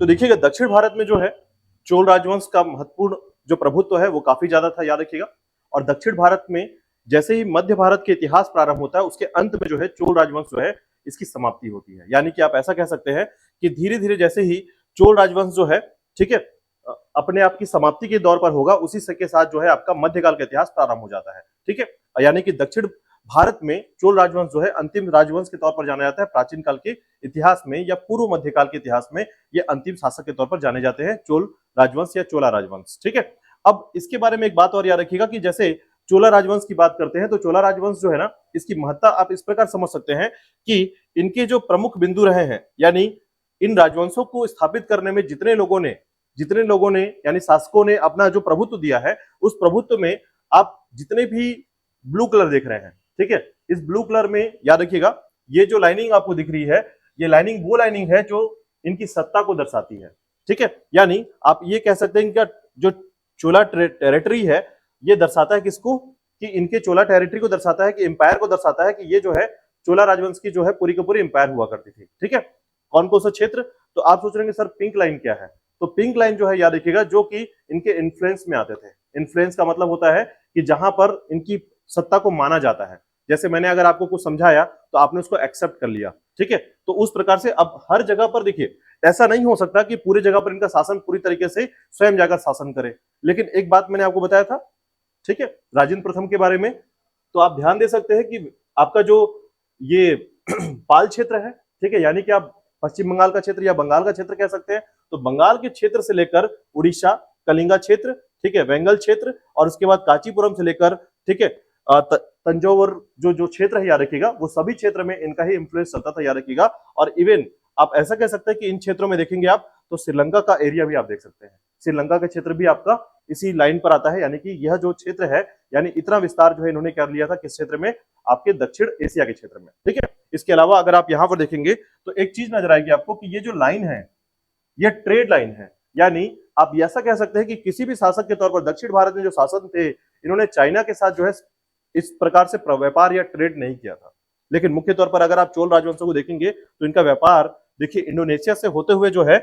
तो देखिएगा दक्षिण भारत में जो है चोल राजवंश का महत्वपूर्ण जो प्रभुत्व है वो काफी ज्यादा था, याद रखिएगा। और दक्षिण भारत में जैसे ही मध्य भारत के इतिहास प्रारंभ होता है उसके अंत में जो है चोल राजवंश जो है इसकी समाप्ति होती है। यानी कि आप ऐसा कह सकते हैं कि धीरे धीरे जैसे ही चोल राजवंश जो है, ठीक है, अपने आप की समाप्ति के दौर पर होगा, उसी के साथ जो है आपका मध्यकाल का इतिहास प्रारंभ हो जाता है। ठीक है, यानी कि दक्षिण भारत में चोल राजवंश जो है अंतिम राजवंश के तौर पर जाना जाता है। प्राचीन काल के इतिहास में या पूर्व मध्यकाल के इतिहास में ये अंतिम शासक के तौर पर जाने जाते हैं, चोल राजवंश या चोला राजवंश। ठीक है, अब इसके बारे में एक बात और याद रखिएगा कि जैसे चोला राजवंश की बात करते हैं तो चोला राजवंश जो है ना, इसकी महत्ता आप इस प्रकार समझ सकते हैं कि इनके जो प्रमुख बिंदु रहे हैं, यानी इन राजवंशों को स्थापित करने में जितने लोगों ने यानी शासकों ने अपना जो प्रभुत्व दिया है, उस प्रभुत्व में आप जितने भी ब्लू कलर देख रहे हैं, ठीक है, इस ब्लू कलर में याद रखिएगा ये जो लाइनिंग आपको दिख रही है, ये लाइनिंग वो लाइनिंग है जो इनकी सत्ता को दर्शाती है। ठीक है, यानी आप ये कह सकते हैं इनका जो चोला टेरिटरी है ये दर्शाता है किसको, कि इनके चोला टेरिटरी को दर्शाता है, कि एम्पायर को दर्शाता है कि ये जो है चोला राजवंश की जो है पूरी की पूरी एम्पायर हुआ करती थी। ठीक है, कौन कौन सा क्षेत्र, तो आप सोच रहे हैं सर पिंक लाइन क्या है, तो पिंक लाइन जो है याद रखिएगा जो कि इनके इन्फ्लुएंस में आते थे। इन्फ्लुएंस का मतलब होता है कि जहां पर इनकी सत्ता को माना जाता है। जैसे मैंने अगर आपको कुछ समझाया तो आपने उसको एक्सेप्ट कर लिया। ठीक है, तो उस प्रकार से अब हर जगह पर देखिए ऐसा नहीं हो सकता कि पूरी जगह पर इनका शासन पूरी तरीके से स्वयं जाकर शासन करे, लेकिन एक बात मैंने आपको बताया था, ठीक है, राजेंद्र प्रथम के बारे में, तो आप ध्यान दे सकते हैं कि आपका जो ये पाल क्षेत्र है, ठीक है, यानी कि आप पश्चिम बंगाल का क्षेत्र या बंगाल का क्षेत्र कह सकते हैं, तो बंगाल के क्षेत्र से लेकर उड़ीसा, कलिंगा क्षेत्र, ठीक है, वेंगल क्षेत्र, और उसके बाद कांचीपुरम से लेकर, ठीक है, तंजौर जो क्षेत्र है याद रखिएगा, वो सभी क्षेत्र में इनका ही इंफ्लुएंस चलता था, याद रखिएगा। और इवन आप ऐसा कह सकते हैं कि इन क्षेत्रों में देखेंगे आप तो श्रीलंका का एरिया भी आप देख सकते हैं, श्रीलंका का क्षेत्र भी आपका इसी लाइन पर आता है। यानी कि यह जो क्षेत्र है, यानी इतना विस्तार जो है इन्होंने कर लिया था किस क्षेत्र में, आपके दक्षिण एशिया के क्षेत्र में। ठीक है, इसके अलावा अगर आप यहां पर देखेंगे तो एक चीज नजर आएगी आपको कि ये जो लाइन है ये ट्रेड लाइन है। यानी आप ऐसा कह सकते हैं कि किसी भी शासक के तौर पर दक्षिण भारत में जो शासन थे, इन्होंने चाइना के साथ जो है इस प्रकार से व्यापार या ट्रेड नहीं किया था। लेकिन मुख्य तौर पर अगर आप चोल राजवंशों को देखेंगे तो इनका व्यापार देखिए इंडोनेशिया से होते हुए जो है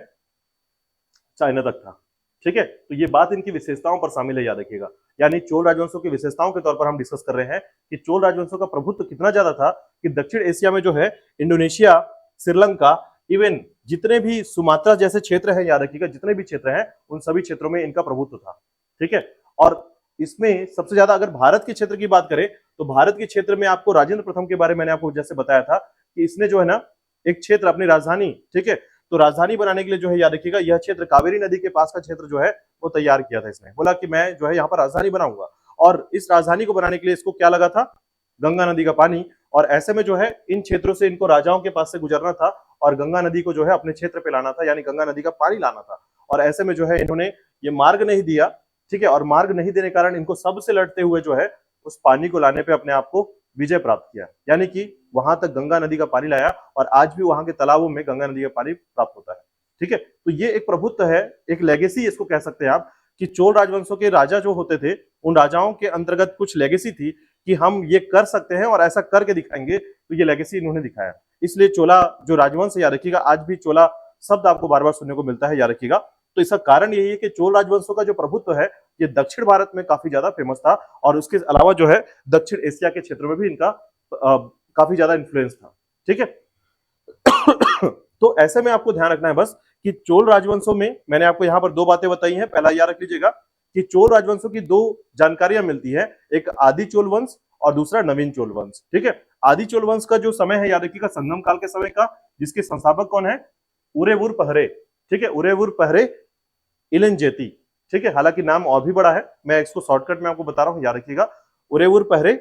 चाइना तक था। ठीक है, तो ये बात इनकी विशेषताओं पर शामिल है, याद रखिएगा। यानी चोल राजवंशों की विशेषताओं के तौर पर हम डिस्कस कर रहे हैं कि चोल राजवंशों का प्रभुत्व कितना ज्यादा था कि दक्षिण एशिया में जो है इंडोनेशिया, श्रीलंका, इवन जितने भी सुमात्रा जैसे क्षेत्र है, याद रखिएगा जितने भी क्षेत्र हैं उन सभी क्षेत्रों में इनका प्रभुत्व था। ठीक है, और इसमें सबसे ज्यादा अगर भारत के क्षेत्र की बात करें तो भारत के क्षेत्र में आपको राजेंद्र प्रथम के बारे में मैंने आपको जैसे बताया था कि इसने जो है ना एक क्षेत्र अपनी राजधानी, ठीक है, तो राजधानी बनाने के लिए जो है याद रखिएगा यह क्षेत्र कावेरी नदी के पास का क्षेत्र जो है वो तैयार किया था। इसने बोला कि मैं जो है यहाँ पर राजधानी बनाऊंगा, और इस राजधानी को बनाने के लिए इसको क्या लगा था, गंगा नदी का पानी। और ऐसे में जो है इन क्षेत्रों से इनको राजाओं के पास से गुजरना था और गंगा नदी को जो है अपने क्षेत्र पे लाना था, यानी गंगा नदी का पानी लाना था। और ऐसे में जो है इन्होंने ये मार्ग नहीं दिया, ठीक है, और मार्ग नहीं देने के कारण इनको सबसे लड़ते हुए जो है उस पानी को लाने पे अपने आप को विजय प्राप्त किया, यानी कि वहां तक गंगा नदी का पानी लाया, और आज भी वहां के तालाबों में गंगा नदी का पानी प्राप्त होता है। ठीक है, तो ये एक प्रभुत्व है, एक लेगेसी इसको कह सकते हैं आप, कि चोल राजवंशों के राजा जो होते थे उन राजाओं के अंतर्गत कुछ लेगेसी थी कि हम ये कर सकते हैं और ऐसा करके दिखाएंगे, तो ये लेगेसी इन्होंने दिखाया। इसलिए चोला जो राजवंश है, याद रखिएगा आज भी चोला शब्द आपको बार बार सुनने को मिलता है, याद रखिएगा। तो इसका कारण यही है कि चोल राजवंशों का जो प्रभुत्व है ये दक्षिण भारत में काफी ज्यादा फेमस था, और उसके अलावा जो है दक्षिण एशिया के क्षेत्र में भी इनका काफी ज्यादा इन्फ्लुएंस था। ठीक है, तो ऐसे में आपको ध्यान रखना है बस कि चोल राजवंशों में मैंने आपको यहां पर दो बातें बताई हैं। पहला याद रख लीजिएगा कि चोल राजवंशों की दो जानकारियां मिलती है, एक आदि चोल वंश और दूसरा नवीन चोल वंश। ठीक है, आदि चोल वंश का जो समय है याद रखिएगा संगम काल के समय का, जिसके संस्थापक कौन है, उरेवुर पहरे। ठीक है, उरेवुर पहरे इलनजेती। ठीक है, हालांकि नाम और भी बड़ा है, मैं इसको शॉर्टकट में आपको बता रहा हूं, याद रखिएगा। उरेवुर पहरे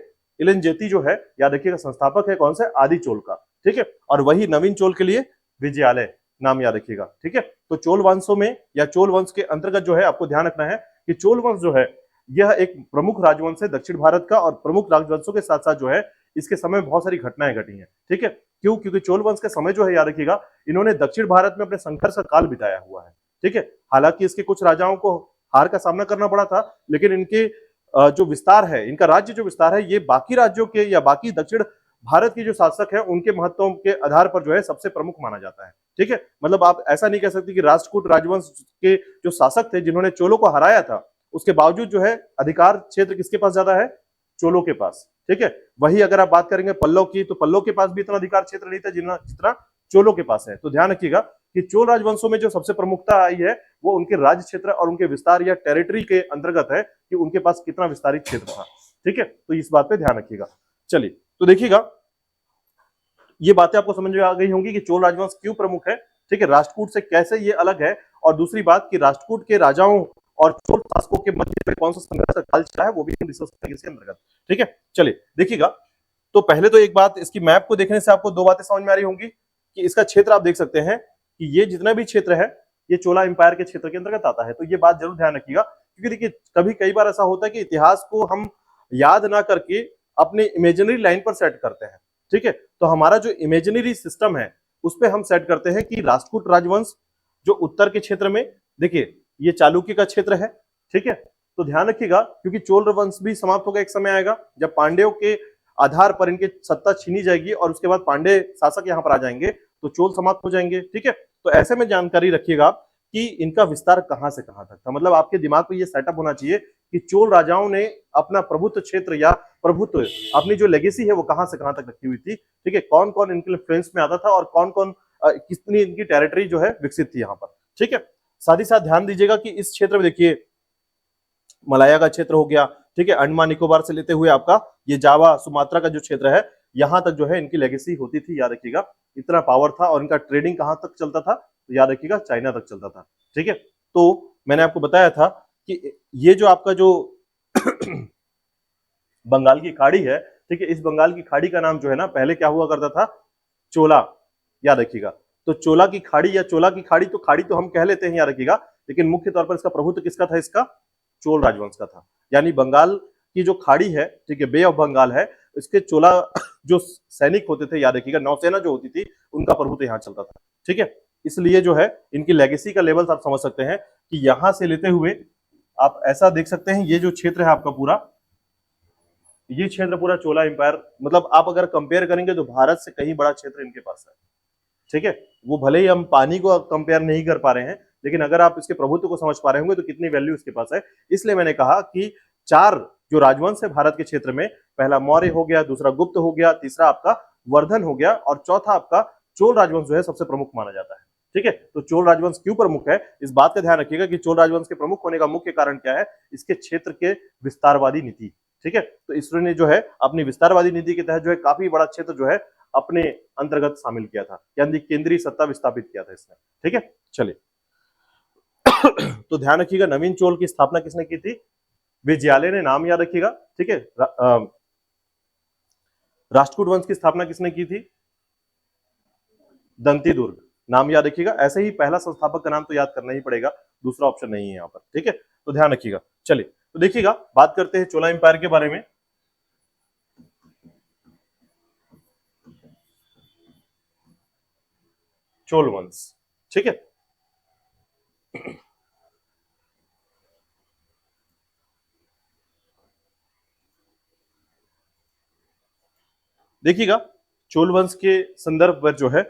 इलनजेती जो है याद रखिएगा संस्थापक है कौन सा, आदि चोल का। ठीक है, और वही नवीन चोल के लिए विजयालय नाम याद रखिएगा। ठीक है, तो चोल वंशों में या चोल वंश के अंतर्गत जो है आपको ध्यान रखना है कि चोल वंश जो है यह एक प्रमुख राजवंश है दक्षिण भारत का, और प्रमुख राजवंशों के साथ साथ जो है इसके समय में बहुत सारी घटनाएं घटी हैं। ठीक है, क्यों, क्योंकि चोल वंश के समय जो है याद रखिएगा इन्होंने दक्षिण भारत में अपने संघर्ष का काल बिताया हुआ है। ठीक है, हालांकि इसके कुछ राजाओं को हार का सामना करना पड़ा था, लेकिन इनके जो विस्तार है, इनका राज्य जो विस्तार है, ये बाकी राज्यों के या बाकी दक्षिण भारत के जो शासक है उनके महत्व के आधार पर जो है सबसे प्रमुख माना जाता है। ठीक है, मतलब आप ऐसा नहीं कह सकते कि राष्ट्रकूट राजवंश के जो शासक थे जिन्होंने चोलों को हराया था, उसके बावजूद जो है अधिकार क्षेत्र किसके पास ज्यादा है, चोलों के पास। ठीक है, वही अगर आप बात करेंगे पल्लव की, तो पल्लव के पास भी इतना अधिकार क्षेत्र नहीं था जितना जितना चोलों के पास है। तो ध्यान रखिएगा कि चोल राजवंशों में जो सबसे प्रमुखता आई है वो उनके राज्य क्षेत्र और उनके विस्तार या टेरिटरी के अंतर्गत है कि उनके पास कितना विस्तारित क्षेत्र था। ठीक है, तो इस बात पे ध्यान रखिएगा। चलिए, तो देखिएगा ये बातें आपको समझ में आ गई होंगी कि चोल राजवंश क्यों प्रमुख है। ठीक है, राष्ट्रकूट से कैसे ये अलग है, और दूसरी बात कि राष्ट्रकूट के राजाओं और चोल शासकों के मध्य में कौन सा संघर्ष का काल चला है, वो भी हम डिस्कस करेंगे इसके अंतर्गत। ठीक है, चलिए देखिएगा। तो पहले तो एक बात, इसकी मैप को देखने से आपको दो बातें समझ में आ रही होंगी कि इसका क्षेत्र आप देख सकते हैं कि ये जितना भी क्षेत्र है ये चोला एम्पायर के क्षेत्र के अंतर्गत आता है। तो ये बात जरूर ध्यान रखिएगा, क्योंकि देखिए कभी कई बार ऐसा होता है कि इतिहास को हम याद ना करके अपने इमेजिनरी लाइन पर सेट करते हैं। ठीक है, तो हमारा जो इमेजिनरी सिस्टम है उस पर हम सेट करते हैं कि राष्ट्रकूट राजवंश जो उत्तर के क्षेत्र में, देखिए ये चालुक्य का क्षेत्र है। ठीक है, तो ध्यान रखिएगा क्योंकि चोल वंश भी समाप्त होगा, एक समय आएगा जब पांड्यों के आधार पर इनकी सत्ता छीनी जाएगी और उसके बाद पांडे शासक यहाँ पर आ जाएंगे तो चोल समाप्त हो जाएंगे। ठीक है, तो ऐसे में जानकारी रखिएगा कि इनका विस्तार कहां से कहां तक था। मतलब आपके दिमाग में ये सेटअप होना चाहिए कि चोल राजाओं ने अपना प्रभुत्व क्षेत्र या प्रभुत्व, अपनी जो लेगेसी है वो कहां से कहां तक रखी हुई थी। ठीक है, कौन कौन इनके इन्फ्लुएंस में आता था और कौन कौन कितनी इनकी टेरिटरी जो है विकसित थी यहाँ पर। ठीक है, साथ ही साथ ध्यान दीजिएगा कि इस क्षेत्र में देखिए मलाया का क्षेत्र हो गया। ठीक है, अंडमान निकोबार से लेते हुए आपका ये जावा सुमात्रा का जो क्षेत्र है यहां तक जो है इनकी लेगेसी होती थी। याद रखिएगा इतना पावर था, और इनका ट्रेडिंग कहां तक चलता था, तो याद रखिएगा चाइना तक चलता था। ठीक है, तो मैंने आपको बताया था कि ये जो आपका जो बंगाल की खाड़ी है, ठीक है, इस बंगाल की खाड़ी का नाम जो है ना पहले क्या हुआ करता था, चोला। याद रखिएगा, तो चोला की खाड़ी या चोला की खाड़ी, तो खाड़ी तो हम कह लेते हैं, याद रखिएगा, लेकिन मुख्य तौर पर इसका प्रभुत्व किसका था, इसका चोल राजवंश का था। यानी बंगाल की जो खाड़ी है, ठीक है, बे ऑफ बंगाल है, इसके चोला जो सैनिक होते थे, याद रखिएगा नौसेना जो होती थी, उनका प्रभुत्व यहाँ चलता था। ठीक है, इसलिए जो है इनकी लेगेसी का लेवल आप समझ सकते हैं कि यहां से लेते हुए आप ऐसा देख सकते हैं, ये जो क्षेत्र है आपका पूरा, ये क्षेत्र पूरा चोला एम्पायर, मतलब आप अगर कंपेयर करेंगे तो भारत से कहीं बड़ा क्षेत्र इनके पास है। ठीक है, वो भले ही हम पानी को कंपेयर नहीं कर पा रहे हैं, लेकिन अगर आप इसके प्रभुत्व को समझ पा रहे होंगे तो कितनी वैल्यू इसके पास है। इसलिए मैंने कहा कि चार जो राजवंश है भारत के क्षेत्र में, पहला मौर्य हो गया, दूसरा गुप्त हो गया, तीसरा आपका वर्धन हो गया, और चौथा आपका चोल राजवंश जो है सबसे प्रमुख माना जाता है। ठीक है, तो चोल राजवंश क्यों प्रमुख है, इस बात का ध्यान रखिएगा कि चोल राजवंश के प्रमुख होने का मुख्य कारण क्या है, इसके क्षेत्र के विस्तारवादी नीति। ठीक है, तो इसरो ने जो है अपनी विस्तारवादी नीति के तहत जो है काफी बड़ा क्षेत्र जो है अपने अंतर्गत शामिल किया था, यानी केंद्रीय सत्ता विस्थापित किया था इसने। ठीक है, चलिए तो ध्यान रखिएगा नवीन चोल की स्थापना किसने की थी, विजयालय ने, नाम याद रखिएगा। ठीक है, राष्ट्रकूट वंश की स्थापना किसने की थी, दंती दुर्ग, नाम याद रखिएगा। ऐसे ही पहला संस्थापक का नाम तो याद करना ही पड़ेगा, दूसरा ऑप्शन नहीं है यहाँ पर। ठीक है, तो ध्यान रखिएगा। चलिए, तो देखिएगा बात करते हैं चोला एम्पायर के बारे में। चोल वंश, ठीक है, देखिएगा चोल वंश के संदर्भ पर जो है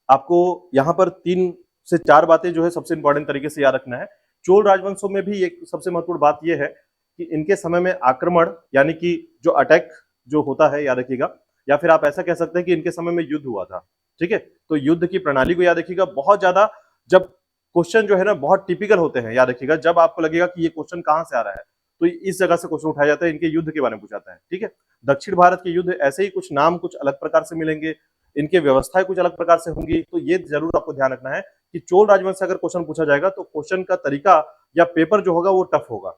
आपको यहां पर 3 से 4 बातें जो है सबसे इंपॉर्टेंट तरीके से याद रखना है। चोल राजवंशों में भी एक सबसे महत्वपूर्ण बात यह है कि इनके समय में आक्रमण, यानी कि जो अटैक जो होता है, याद रखिएगा, या फिर आप ऐसा कह सकते हैं कि इनके समय में युद्ध हुआ था। ठीक है, तो युद्ध की प्रणाली को याद रखिएगा। बहुत ज्यादा जब क्वेश्चन जो है ना बहुत टिपिकल होते हैं, याद रखिएगा, जब आपको लगेगा कि ये क्वेश्चन कहां से आ रहा है तो इस जगह से क्वेश्चन उठाया जाता है, इनके युद्ध के बारे में पूछा जाता है। ठीक है, दक्षिण भारत के युद्ध ऐसे ही कुछ नाम कुछ अलग प्रकार से मिलेंगे, इनके व्यवस्थाएं कुछ अलग प्रकार से होंगी, तो ये जरूर आपको ध्यान रखना है कि चोल राजवंश से अगर क्वेश्चन पूछा जाएगा तो क्वेश्चन का तरीका या पेपर जो होगा वो टफ होगा।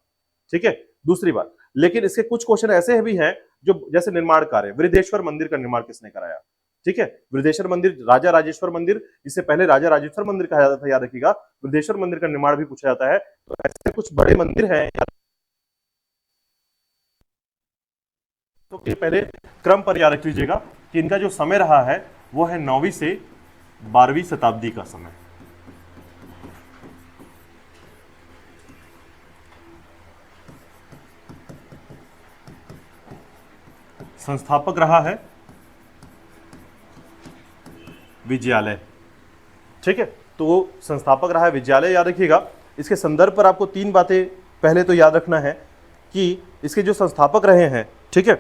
ठीक है, दूसरी बात, लेकिन इसके कुछ क्वेश्चन ऐसे भी हैं जो जैसे निर्माण कार्य, वृद्धेश्वर मंदिर का निर्माण किसने कराया। ठीक है, वृद्धेश्वर मंदिर, राजा राजेश्वर मंदिर, इससे पहले राजा राजेश्वर मंदिर कहा जाता था, याद रखिएगा, वृद्धेश्वर मंदिर का निर्माण भी पूछा जाता है। तो ऐसे कुछ बड़े मंदिर हैं, तो पहले क्रम पर याद रख लीजिएगा कि इनका जो समय रहा है वो है 9वीं से 12वीं शताब्दी का समय। संस्थापक रहा है विजयालय। ठीक है, तो संस्थापक रहा है विजयालय, याद रखिएगा। इसके संदर्भ पर आपको 3 बातें पहले तो याद रखना है कि इसके जो संस्थापक रहे हैं, ठीक है,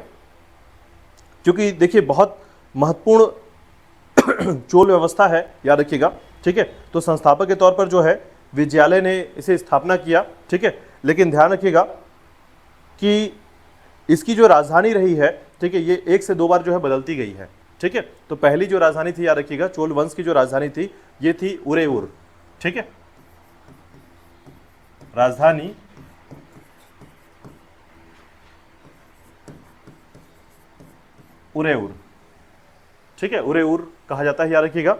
क्योंकि देखिए बहुत महत्वपूर्ण चोल व्यवस्था है, याद रखिएगा। ठीक है, तो संस्थापक के तौर पर जो है विजयालय ने इसे स्थापना किया। ठीक है, लेकिन ध्यान रखिएगा कि इसकी जो राजधानी रही है, ठीक है, ये 1 से 2 बार जो है बदलती गई है। ठीक है, तो पहली जो राजधानी थी, याद रखिएगा, चोल वंश की जो राजधानी थी ये थी उरेऊर। ठीक है, राजधानी उरेऊर। ठीक है, उरेऊर कहा जाता है, याद रखिएगा।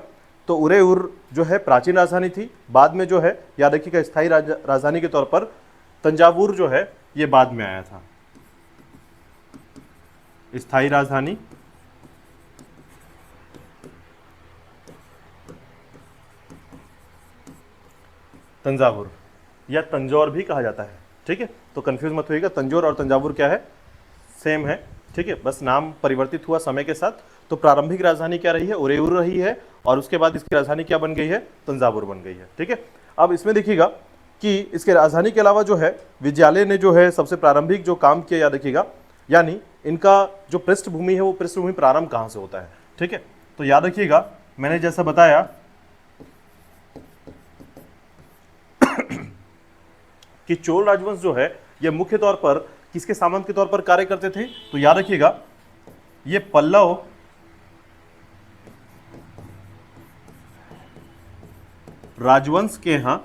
तो उरेऊर जो है प्राचीन राजधानी थी। बाद में जो है, याद रखिएगा, स्थायी राजधानी के तौर पर तंजावुर जो है ये बाद में आया था। स्थायी राजधानी तंजावुर या तंजौर भी कहा जाता है। ठीक है, तो कंफ्यूज मत होइएगा, तंजौर और तंजावुर क्या है, सेम है। ठीक है, बस नाम परिवर्तित हुआ समय के साथ। तो प्रारंभिक राजधानी क्या रही है, उरेऊर रही है, और उसके बाद इसकी राजधानी क्या बन गई है, तंजावुर बन गई है। ठीक है, अब इसमें देखिएगा कि इसके राजधानी के अलावा जो है विजयालय ने जो है सबसे प्रारंभिक जो काम किया, याद रखिएगा, यानी इनका जो पृष्ठभूमि है वो पृष्ठभूमि प्रारंभ कहाँ से होता है। ठीक है, तो याद रखिएगा मैंने जैसा बताया कि चोल राजवंश जो है ये मुख्य तौर पर किसके सामंत के तौर पर कार्य करते थे, तो याद रखिएगा ये पल्लव राजवंश के यहां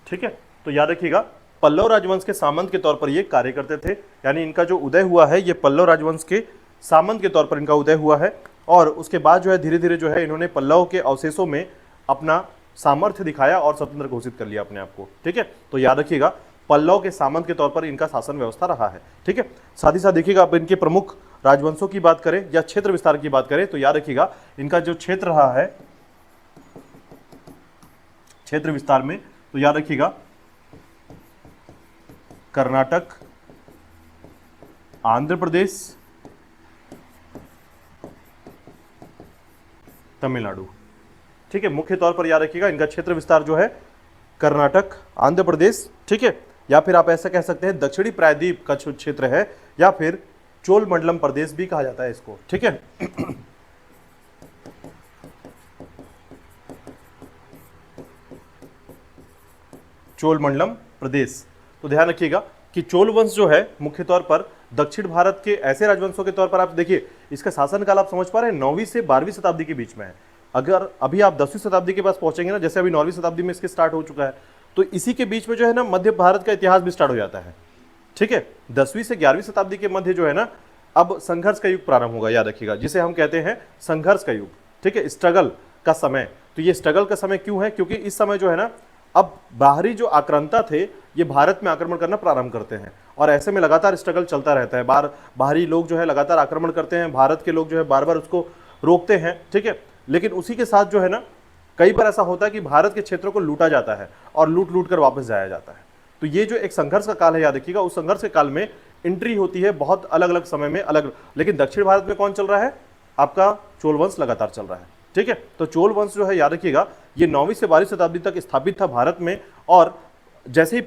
ठीक है, तो याद रखिएगा पल्लव राजवंश के सामंत के तौर पर ये कार्य करते थे, यानी इनका जो उदय हुआ है ये पल्लव राजवंश के सामंत के तौर पर इनका उदय हुआ है। और उसके बाद जो है धीरे धीरे जो है इन्होंने पल्लव के अवशेषों में अपना सामर्थ्य दिखाया और स्वतंत्र घोषित कर लिया अपने आप को। ठीक है, तो याद रखिएगा पल्लव के सामंत के तौर पर इनका शासन व्यवस्था रहा है। ठीक है, साथ ही साथ देखिएगा अब इनके प्रमुख राजवंशों की बात करें या क्षेत्र विस्तार की बात करें, तो याद रखिएगा इनका जो क्षेत्र रहा है क्षेत्र विस्तार में, तो याद रखिएगा कर्नाटक, आंध्र प्रदेश, तमिलनाडु। ठीक है, मुख्य तौर पर याद रखिएगा इनका क्षेत्र विस्तार जो है कर्नाटक, आंध्र प्रदेश, ठीक है, या फिर आप ऐसा कह सकते हैं दक्षिणी प्रायद्वीप का क्षेत्र है, या फिर चोल मंडलम प्रदेश भी कहा जाता है इसको। ठीक है, चोल मंडलम प्रदेश। तो ध्यान रखिएगा कि चोल वंश जो है मुख्य तौर पर दक्षिण भारत के ऐसे राजवंशों के तौर पर, आप देखिए इसका शासनकाल आप समझ पा रहे हैं 9वीं से 12वीं शताब्दी के बीच में है। अगर अभी आप 10वीं शताब्दी के पास पहुंचेंगे ना, जैसे अभी 9वीं शताब्दी में इसके स्टार्ट हो चुका है, तो इसी के बीच में जो है ना मध्य भारत का इतिहास भी स्टार्ट हो जाता है। ठीक है, 10वीं से 11वीं शताब्दी के मध्य जो है ना अब संघर्ष का युग प्रारंभ होगा, याद रखिएगा, जिसे हम कहते हैं संघर्ष का युग। ठीक है, स्ट्रगल का समय। तो ये स्ट्रगल का समय क्यों है, क्योंकि इस समय जो है ना अब बाहरी जो आक्रांता थे ये भारत में आक्रमण करना प्रारंभ करते हैं, और ऐसे में लगातार स्ट्रगल चलता रहता है। बाहरी लोग जो है लगातार आक्रमण करते हैं, भारत के लोग जो है बार बार उसको रोकते हैं। ठीक है, लेकिन उसी के साथ जो है ना कई बार ऐसा होता है कि भारत के क्षेत्रों को लूटा जाता है और लूट लूट कर वापस जाया जाता है। तो ये जो एक संघर्ष का काल है, याद रखिएगा, उस संघर्ष के काल में एंट्री होती है बहुत अलग अलग समय में अलग। लेकिन दक्षिण भारत में कौन चल रहा है, आपका चोल वंश लगातार चल रहा है। ठीक है, तो चोल वंश जो है याद रखिएगा ये 9वीं से 12वीं शताब्दी तक स्थापित था भारत में, और जैसे ही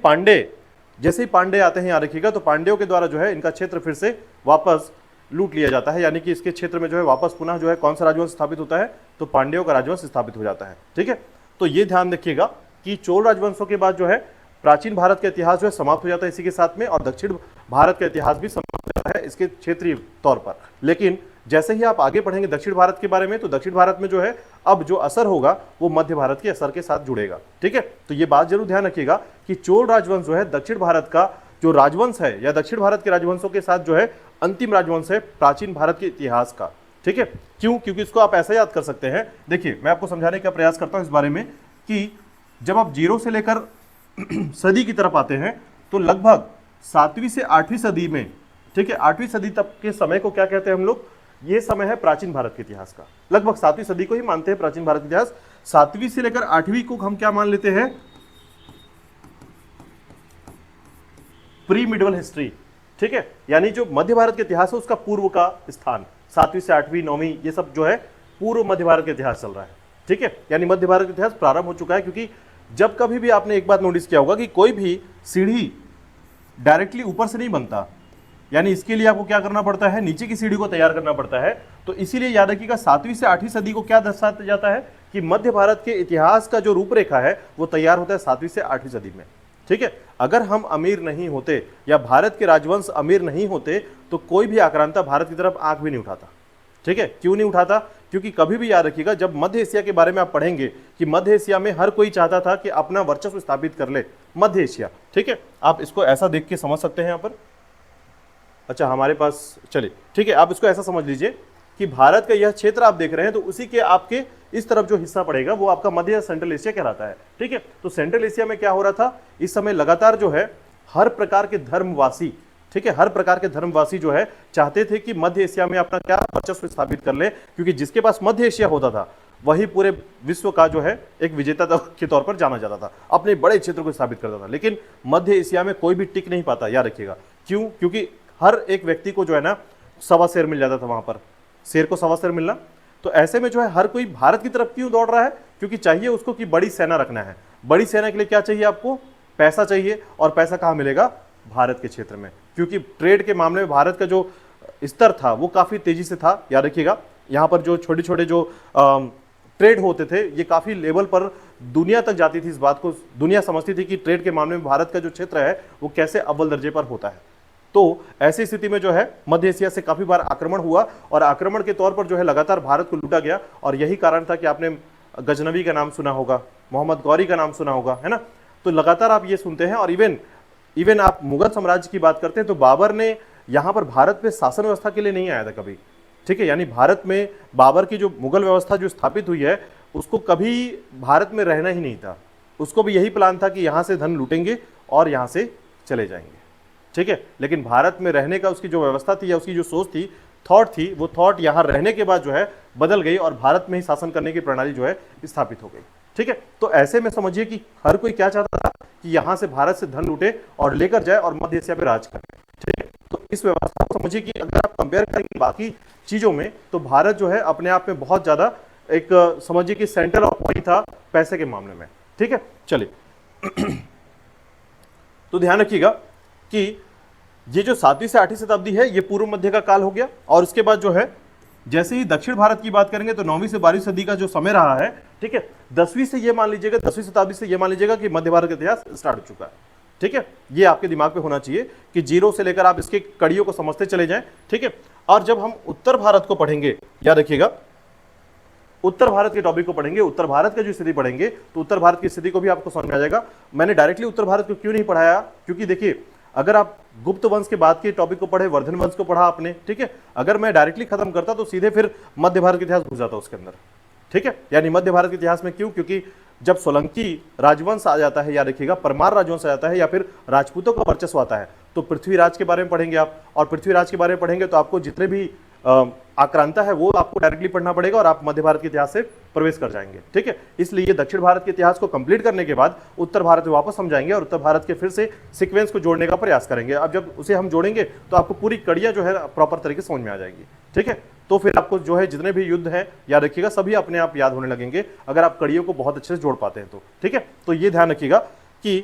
पांडे आते हैं, याद रखिएगा, तो पांड्यों के द्वारा जो है इनका क्षेत्र फिर से वापस लूट लिया जाता है, यानी कि इसके क्षेत्र में जो है वापस पुनः जो है कौन सा राजवंश स्थापित होता है, तो पांड्यों का राजवंश स्थापित हो जाता है। ठीक है, तो ये ध्यान रखिएगा कि चोल राजवंशों के बाद जो है प्राचीन भारत का इतिहास जो है समाप्त हो जाता है इसी के साथ में, और दक्षिण भारत का इतिहास भी समाप्त हो जाता है इसके क्षेत्रीय तौर पर। लेकिन जैसे ही आप आगे पढ़ेंगे दक्षिण भारत के बारे में, तो दक्षिण भारत में जो है अब जो असर होगा वो मध्य भारत के असर के साथ जुड़ेगा। ठीक है, तो ये बात जरूर ध्यान रखिएगा कि चोल राजवंश जो है दक्षिण भारत का जो राजवंश है या दक्षिण भारत के राजवंशों के साथ जो है अंतिम राजवंश है प्राचीन भारत के इतिहास का। ठीक है, क्यों, क्योंकि इसको आप ऐसा याद कर सकते हैं। देखिए मैं आपको समझाने का प्रयास करता हूं इस बारे में कि जब आप 0 से लेकर सदी की तरफ आते हैं तो लगभग 7वीं से 8वीं सदी में, ठीक है, 8वीं सदी तक के समय को क्या कहते हैं हम लोग, ये समय है प्राचीन भारत के इतिहास का, लगभग 7वीं सदी को ही मानते हैं प्राचीन भारत का इतिहास। 7वीं से लेकर 8वीं को हम क्या मान लेते हैं, प्री मिडवल हिस्ट्री, ठीक है, यानी जो मध्य भारत के इतिहास है उसका पूर्व का स्थान, 7वीं से 8वीं 9वीं ये सब जो है पूर्व मध्य भारत का इतिहास चल रहा है, ठीक है, यानी मध्य भारत का इतिहास प्रारंभ हो चुका है। क्योंकि जब कभी भी आपने एक बात नोटिस किया होगा कि कोई भी सीढ़ी डायरेक्टली ऊपर से नहीं बनता, यानी इसके लिए आपको क्या करना पड़ता है, नीचे की सीढ़ी को तैयार करना पड़ता है। तो इसीलिए याद रखिएगा 7वीं से 8वीं सदी को क्या दर्शाया जाता है कि मध्य भारत के इतिहास का जो रूपरेखा है वो तैयार होता है 7वीं से 8वीं सदी में, ठीक है। अगर हम अमीर नहीं होते या भारत के राजवंश अमीर नहीं होते तो कोई भी आक्रांता भारत की तरफ आंख भी नहीं उठाता, ठीक है। क्यों नहीं उठाता, क्योंकि कभी भी याद रखिएगा जब मध्य एशिया के बारे में आप पढ़ेंगे कि मध्य एशिया में हर कोई चाहता था कि अपना वर्चस्व स्थापित कर ले, मध्य एशिया, ठीक है। आप इसको ऐसा देख के समझ सकते हैं यहाँ पर, अच्छा हमारे पास चलिए ठीक है, आप इसको ऐसा समझ लीजिए कि भारत का यह क्षेत्र आप देख रहे हैं तो उसी के आपके इस तरफ जो हिस्सा पड़ेगा वो आपका मध्य या सेंट्रल एशिया कहलाता है, ठीक है। तो सेंट्रल एशिया में क्या हो रहा था, इस समय लगातार जो है हर प्रकार के धर्मवासी, ठीक है, हर प्रकार के धर्मवासी जो है चाहते थे कि मध्य एशिया में अपना क्या वर्चस्व स्थापित कर ले, क्योंकि जिसके पास मध्य एशिया होता था वही पूरे विश्व का जो है एक विजेता के तौर पर जाना जाता था, अपने बड़े क्षेत्र को स्थापित करता था। लेकिन मध्य एशिया में कोई भी टिक नहीं पाता, याद रखिएगा क्यों, क्योंकि हर एक व्यक्ति को जो है ना सवा शेर मिल जाता था, वहां पर शेर को सवा शेर मिलना। तो ऐसे में जो है हर कोई भारत की तरफ क्यों दौड़ रहा है, क्योंकि चाहिए उसको कि बड़ी सेना रखना है। बड़ी सेना के लिए क्या चाहिए आपको, पैसा चाहिए, और पैसा कहां मिलेगा, भारत के क्षेत्र में, क्योंकि ट्रेड के मामले में भारत का जो स्तर था वो काफी तेजी से था। याद रखिएगा यहाँ पर जो छोटे छोटे जो ट्रेड होते थे ये काफी लेवल पर दुनिया तक जाती थी, इस बात को दुनिया समझती थी कि ट्रेड के मामले में भारत का जो क्षेत्र है वो कैसे अव्वल दर्जे पर होता है। तो ऐसी स्थिति में जो है मध्य एशिया से काफी बार आक्रमण हुआ और आक्रमण के तौर पर जो है लगातार भारत को लूटा गया, और यही कारण था कि आपने गजनवी का नाम सुना होगा, मोहम्मद गौरी का नाम सुना होगा, है ना। तो लगातार आप ये सुनते हैं, और इवन आप मुगल साम्राज्य की बात करते हैं तो बाबर ने यहाँ पर भारत पे शासन व्यवस्था के लिए नहीं आया था कभी, ठीक है, यानी भारत में बाबर की जो मुगल व्यवस्था जो स्थापित हुई है उसको कभी भारत में रहना ही नहीं था, उसको भी यही प्लान था कि यहाँ से धन लूटेंगे और यहाँ से चले जाएंगे, ठीक है। लेकिन भारत में रहने का उसकी जो व्यवस्था थी या उसकी जो सोच थी, थॉट थी, वो थॉट यहाँ रहने के बाद जो है बदल गई और भारत में ही शासन करने की प्रणाली जो है स्थापित हो गई, ठीक है। तो ऐसे में समझिए कि हर कोई क्या चाहता था कि यहाँ से भारत से धन लूटे और लेकर जाए और मध्य एशिया पे राज करे, ठीक है। तो इस व्यवस्था को समझिए कि अगर आप कंपेयर करेंगे बाकी चीजों में तो भारत जो है अपने आप में बहुत ज्यादा एक समझिए कि सेंटर ऑफ पॉइंट था पैसे के मामले में, ठीक है। चलिए तो ध्यान रखिएगा कि ये जो 7वीं से 8वीं शताब्दी है ये पूर्व मध्य का काल हो गया, और उसके बाद जो है जैसे ही दक्षिण भारत की बात करेंगे तो 9वीं से 12वीं सदी का जो समय रहा है, ठीक है, 10वीं से ये मान लीजिएगा, 10वीं शताब्दी से ये मान लीजिएगा कि मध्य भारत का इतिहास स्टार्ट हो चुका है, ठीक है। ये आपके दिमाग पे होना चाहिए कि जीरो से लेकर आप इसके कड़ियों को समझते चले जाएं, ठीक है। और जब हम उत्तर भारत को पढ़ेंगे, याद रखिएगा उत्तर भारत के टॉपिक को पढ़ेंगे, उत्तर भारत का जो स्थिति पढ़ेंगे तो उत्तर भारत की स्थिति को भी आपको समझ में आ जाएगा। मैंने डायरेक्टली उत्तर भारत को क्यों नहीं पढ़ाया, क्योंकि देखिए अगर आप गुप्त वंश के बाद के टॉपिक को पढ़े, वर्धन वंश को पढ़ा आपने, ठीक है, अगर मैं डायरेक्टली खत्म करता तो सीधे फिर मध्य भारत का इतिहास घुस जाता उसके अंदर, ठीक है। यानी मध्य भारत के इतिहास में क्यों, क्योंकि जब सोलंकी राजवंश आ जाता है, याद रखिएगा परमार राजवंश आ जाता है या फिर राजपूतों का वर्चस्व आता है तो पृथ्वीराज के बारे में पढ़ेंगे आप, और पृथ्वीराज के बारे में पढ़ेंगे तो आपको जितने भी आक्रांता है वो आपको डायरेक्टली पढ़ना पड़ेगा और आप मध्य भारत के इतिहास से प्रवेश कर जाएंगे, ठीक है। इसलिए दक्षिण भारत के इतिहास को कंप्लीट करने के बाद उत्तर भारत में वापस हम जाएंगे और उत्तर भारत के फिर से सीक्वेंस को जोड़ने का प्रयास करेंगे। अब जब उसे हम जोड़ेंगे तो आपको पूरी कड़ियां जो है प्रॉपर तरीके से समझ में आ जाएगी, ठीक है। तो फिर आपको जो है जितने भी युद्ध है याद रखिएगा सभी अपने आप याद होने लगेंगे अगर आप कड़ियों को बहुत अच्छे से जोड़ पाते हैं तो, ठीक है। तो ये ध्यान रखिएगा कि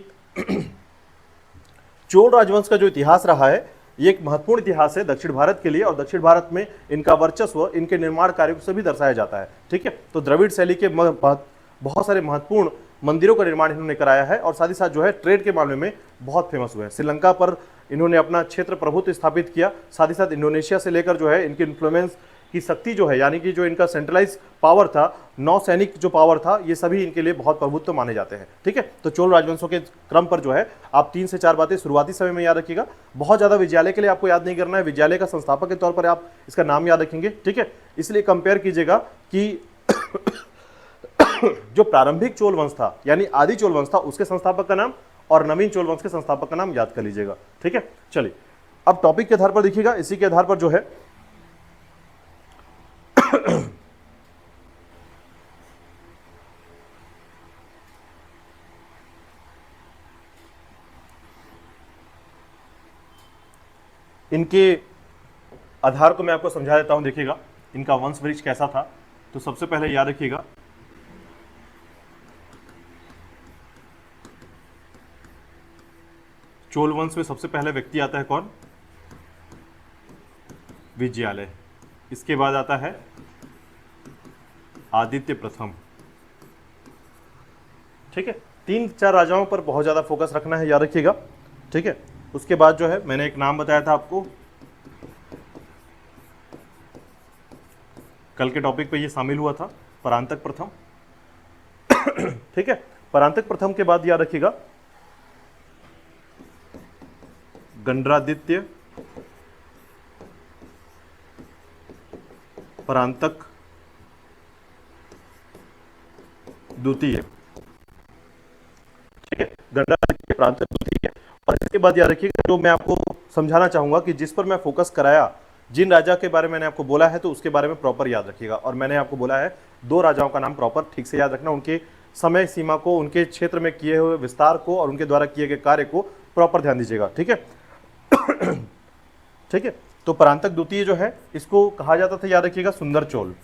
चोल राजवंश का जो इतिहास रहा है ये एक महत्वपूर्ण इतिहास है दक्षिण भारत के लिए, और दक्षिण भारत में इनका वर्चस्व, इनके निर्माण कार्यों से भी दर्शाया जाता है, ठीक है। तो द्रविड़ शैली के बहुत सारे महत्वपूर्ण मंदिरों का निर्माण इन्होंने कराया है, और साथ ही साथ जो है ट्रेड के मामले में बहुत फेमस हुए हैं। श्रीलंका पर इन्होंने अपना क्षेत्र प्रभुत्व स्थापित किया, साथ ही साथ इंडोनेशिया से लेकर जो है इनकी इन्फ्लुएंस की शक्ति जो है, यानी कि जो इनका सेंट्रलाइज पावर था, नौसैनिक जो पावर था, ये सभी इनके लिए बहुत प्रभुत्व माने जाते हैं, ठीक है। तो चोल राजवंशों के क्रम पर जो है आप 3 से 4 बातें शुरुआती समय में याद रखिएगा। बहुत ज्यादा विद्यालय के लिए आपको याद नहीं करना है, विद्यालय का संस्थापक के तौर पर आप इसका नाम याद रखेंगे, ठीक है। इसलिए कंपेयर कीजिएगा कि जो प्रारंभिक चोल वंश था यानी आदि चोल वंश था उसके संस्थापक का नाम और नवीन चोल वंश के संस्थापक का नाम याद कर लीजिएगा, ठीक है। चलिए अब टॉपिक के आधार पर देखिएगा, इसी के आधार पर जो है इनके आधार को मैं आपको समझा देता हूं। देखिएगा इनका वंश वृक्ष कैसा था। तो सबसे पहले याद रखिएगा, चोल वंश में सबसे पहले व्यक्ति आता है कौन? विजयालय। इसके बाद आता है आदित्य प्रथम। ठीक है, 3-4 राजाओं पर बहुत ज्यादा फोकस रखना है, याद रखिएगा। ठीक है, उसके बाद जो है मैंने एक नाम बताया था आपको, कल के टॉपिक पे ये शामिल हुआ था, परांतक प्रथम। ठीक है, परांतक प्रथम के बाद याद रखिएगा गंडरादित्य परांतक द्वितीय। ठीक है, गंडरादित्य परांतक द्वितीय। और इसके बाद याद रखिएगा, जो मैं आपको समझाना चाहूंगा कि जिस पर मैं फोकस कराया, जिन राजा के बारे में मैंने आपको बोला है, तो उसके बारे में प्रॉपर याद रखिएगा। और मैंने आपको बोला है 2 राजाओं का नाम प्रॉपर ठीक से याद रखना, उनके समय सीमा को, उनके क्षेत्र में किए हुए विस्तार को और उनके द्वारा किए गए कार्य को प्रॉपर ध्यान दीजिएगा। ठीक है। ठीक है, तो परांतक द्वितीय जो है इसको कहा जाता था, याद रखिएगा, सुंदर चोल।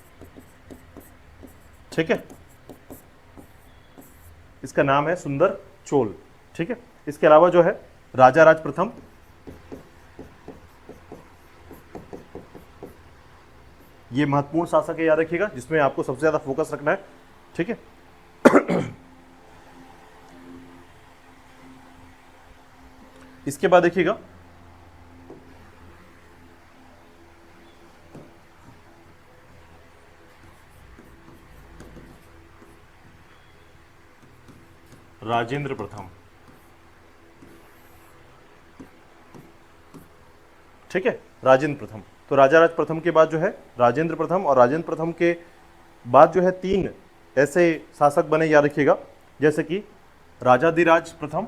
ठीक है, इसका नाम है सुंदर चोल। ठीक है, इसके अलावा जो है राजा राज प्रथम, ये महत्वपूर्ण शासक है, याद रखिएगा, जिसमें आपको सबसे ज्यादा फोकस रखना है। ठीक है, इसके बाद देखिएगा राजेंद्र प्रथम। ठीक है, राजेंद्र प्रथम। तो राजा राज प्रथम के बाद जो है राजेंद्र प्रथम, और राजेंद्र प्रथम के बाद जो है 3 ऐसे शासक बने, याद रखिएगा, जैसे कि राजाधिराज प्रथम,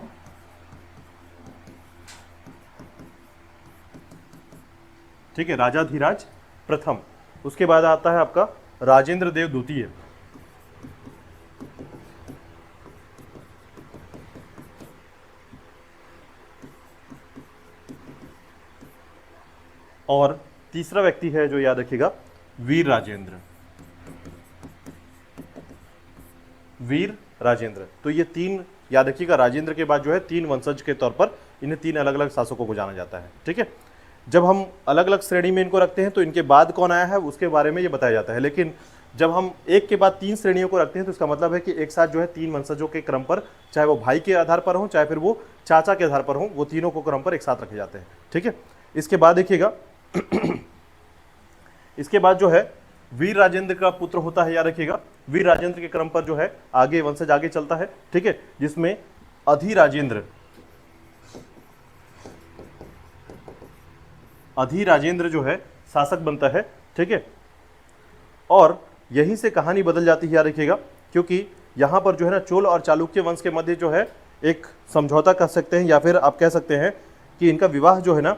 ठीक है, राजाधिराज प्रथम। उसके बाद आता है आपका राजेंद्र देव द्वितीय। और तीसरा व्यक्ति है जो याद रखिएगा, वीर राजेंद्र। वीर राजेंद्र। तो ये 3 याद रखिएगा, राजेंद्र के बाद जो है 3 वंशज के तौर पर इन्हें 3 अलग अलग शासकों को जाना जाता है। ठीक है, जब हम अलग अलग श्रेणी में इनको रखते हैं तो इनके बाद कौन आया है उसके बारे में ये बताया जाता है। लेकिन जब हम एक के बाद 3 श्रेणियों को रखते हैं तो इसका मतलब है कि एक साथ जो है 3 वंशजों के क्रम पर, चाहे वो भाई के आधार पर हो, चाहे फिर वो चाचा के आधार पर हो, वो तीनों को क्रम पर एक साथ रखे जाते हैं। ठीक है, इसके बाद देखिएगा इसके बाद जो है वीर राजेंद्र का पुत्र होता है, याद रखिएगा, वीर राजेंद्र के क्रम पर जो है आगे वंशज आगे चलता है। ठीक है, जिसमें अधिराजेंद्र जो है शासक बनता है। ठीक है, और यहीं से कहानी बदल जाती है, याद रखिएगा, क्योंकि यहां पर जो है ना चोल और चालुक्य वंश के मध्य जो है एक समझौता कर सकते हैं, या फिर आप कह सकते हैं कि इनका विवाह जो है ना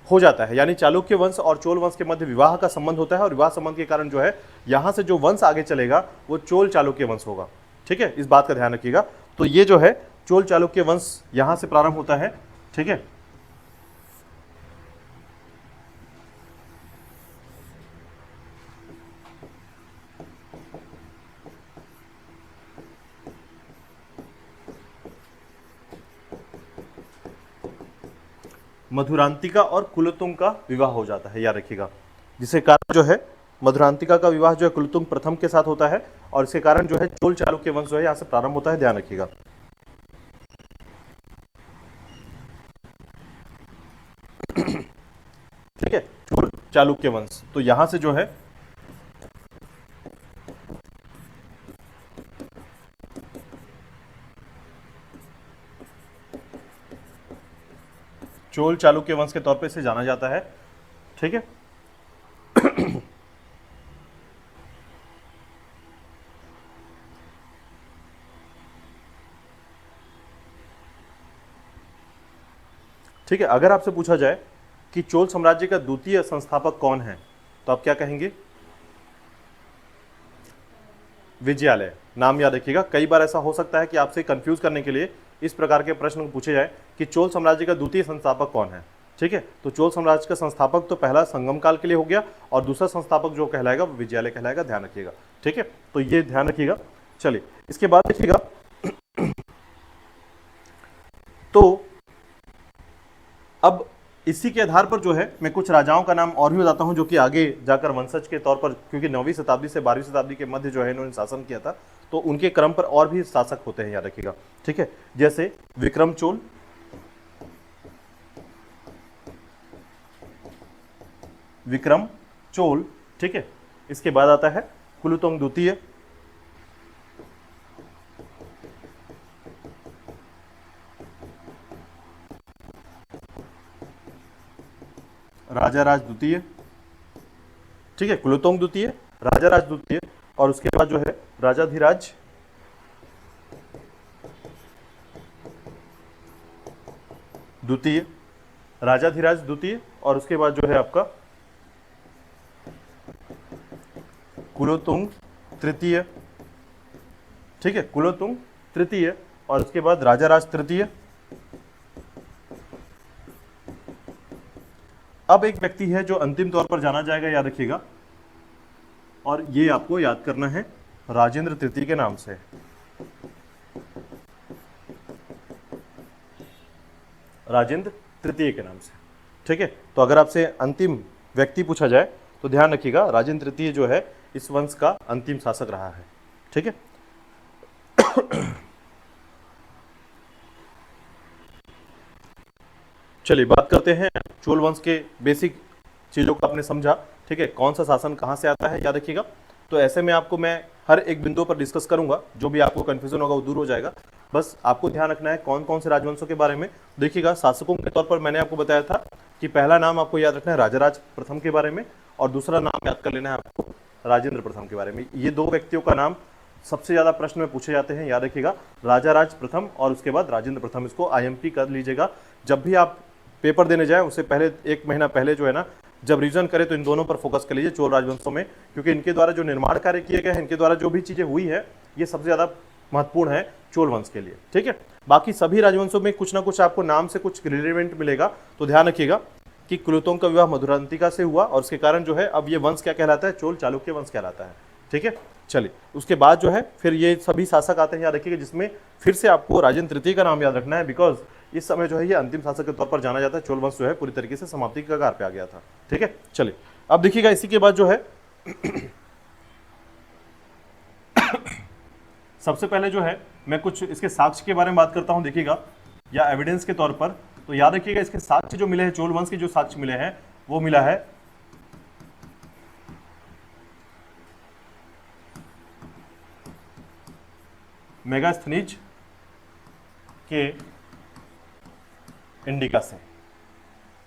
हो जाता है। यानी चालुक्य वंश और चोल वंश के मध्य विवाह का संबंध होता है, और विवाह संबंध के कारण जो है यहां से जो वंश आगे चलेगा वो चोल चालुक्य वंश होगा। ठीक है, इस बात का ध्यान रखिएगा। तो ये जो है चोल चालुक्य वंश यहां से प्रारंभ होता है। ठीक है, मधुरांतिका और कुलोत्तुंग का विवाह हो जाता है, याद रखिएगा, जिसके कारण जो है मधुरांतिका का विवाह जो है कुलोत्तुंग प्रथम के साथ होता है, और इसके कारण जो है चोल चालुक्य वंश जो है यहाँ से प्रारंभ होता है, ध्यान रखिएगा। ठीक है, चोल चालुक्य वंश, तो यहां से जो है चोल चालुक्य वंश के तौर पे इसे जाना जाता है। ठीक है, ठीक है, अगर आपसे पूछा जाए कि चोल साम्राज्य का द्वितीय संस्थापक कौन है, तो आप क्या कहेंगे? विजयालय, नाम याद रखिएगा। कई बार ऐसा हो सकता है कि आपसे कंफ्यूज करने के लिए इस प्रकार के प्रश्न पूछे जाए कि चोल साम्राज्य का द्वितीय संस्थापक कौन है। ठीक है, तो चोल साम्राज्य का संस्थापक तो पहला संगम काल के लिए हो गया, और दूसरा संस्थापक जो कहलाएगा वो विजयालय कहलाएगा, ध्यान रखिएगा। ठीक है, तो ये ध्यान रखिएगा। चलिए इसके बाद देखिएगा, तो अब इसी के आधार पर जो है मैं कुछ राजाओं का नाम और भी बताता हूं जो कि आगे जाकर वंशज के तौर पर, क्योंकि 9वीं शताब्दी से 12वीं शताब्दी के मध्य जो है इन्होंने शासन किया था, तो उनके क्रम पर और भी शासक होते हैं, याद रखिएगा। ठीक है, जैसे विक्रम चोल, विक्रम चोल, ठीक है। इसके बाद आता है कुलोत्तुंग द्वितीय, राजाराज द्वितीय, ठीक है, कुलोत्तुंग द्वितीय, राजाराज द्वितीय, और उसके बाद जो है राजाधिराज द्वितीय, राजाधिराज द्वितीय, और उसके बाद जो है आपका कुलोत्तुंग तृतीय, ठीक है, कुलोत्तुंग तृतीय, और उसके बाद राजाराज तृतीय। अब एक व्यक्ति है जो अंतिम तौर पर जाना जाएगा, याद रखिएगा, और ये आपको याद करना है राजेंद्र तृतीय के नाम से। राजेंद्र तृतीय के नाम से, ठीक है। तो अगर आपसे अंतिम व्यक्ति पूछा जाए तो ध्यान रखिएगा राजेंद्र तृतीय जो है इस वंश का अंतिम शासक रहा है। ठीक है, चलिए बात करते हैं चोल वंश के बेसिक चीजों को आपने समझा। ठीक है, कौन सा शासन कहां से आता है याद रखिएगा। तो ऐसे में आपको मैं हर एक बिंदु पर डिस्कस करूंगा, जो भी आपको कंफ्यूजन होगा वो दूर हो जाएगा। बस आपको ध्यान रखना है कौन कौन से राजवंशों के बारे में। देखिएगा, शासकों के तौर पर मैंने आपको बताया था कि पहला नाम आपको याद रखना है राजाराज प्रथम के बारे में, और दूसरा नाम याद कर लेना है आपको राजेंद्र प्रथम के बारे में। ये दो व्यक्तियों का नाम सबसे ज्यादा प्रश्न में पूछे जाते हैं, याद रखिएगा, राजाराज प्रथम और उसके बाद राजेंद्र प्रथम। इसको IMP कर लीजिएगा। जब भी आप पेपर देने जाए उससे पहले 1 महीना पहले जो है ना, जब रिवीजन करें तो इन दोनों पर फोकस कर लीजिए, चोल राजवंशों में, क्योंकि इनके द्वारा जो निर्माण कार्य किए गए हैं, इनके द्वारा जो भी चीजें हुई है, ये सबसे ज्यादा महत्वपूर्ण है चोल वंश के लिए। ठीक है, बाकी सभी राजवंशों में कुछ ना कुछ आपको नाम से कुछ रिलेवेंट मिलेगा। तो ध्यान रखिएगा कि कुलोत्तुंग का विवाह मधुरांतिका से हुआ, और उसके कारण जो है अब ये वंश क्या कहलाता है, चोल चालुक्य वंश कहलाता है। ठीक है, चलिए उसके बाद जो है फिर ये सभी शासक आते हैं, याद रखिएगा, जिसमें फिर से आपको राजेंद्र तृतीय का नाम याद रखना है, बिकॉज इस समय जो है ये अंतिम शासक के तौर पर जाना जाता है। चोल वंश जो है पूरी तरीके से समाप्ति के कगार पे आ गया था। ठीक है, चलिए अब देखिएगा इसी के बाद जो है सबसे पहले जो है मैं कुछ इसके साक्ष्य के बारे में बात करता हूं, देखिएगा, या एविडेंस के तौर पर। तो याद रखिएगा इसके साक्ष्य जो मिले हैं, चोल वंश के जो साक्ष्य मिले हैं, वो मिला है मेगास्थनीज के इंडिका से।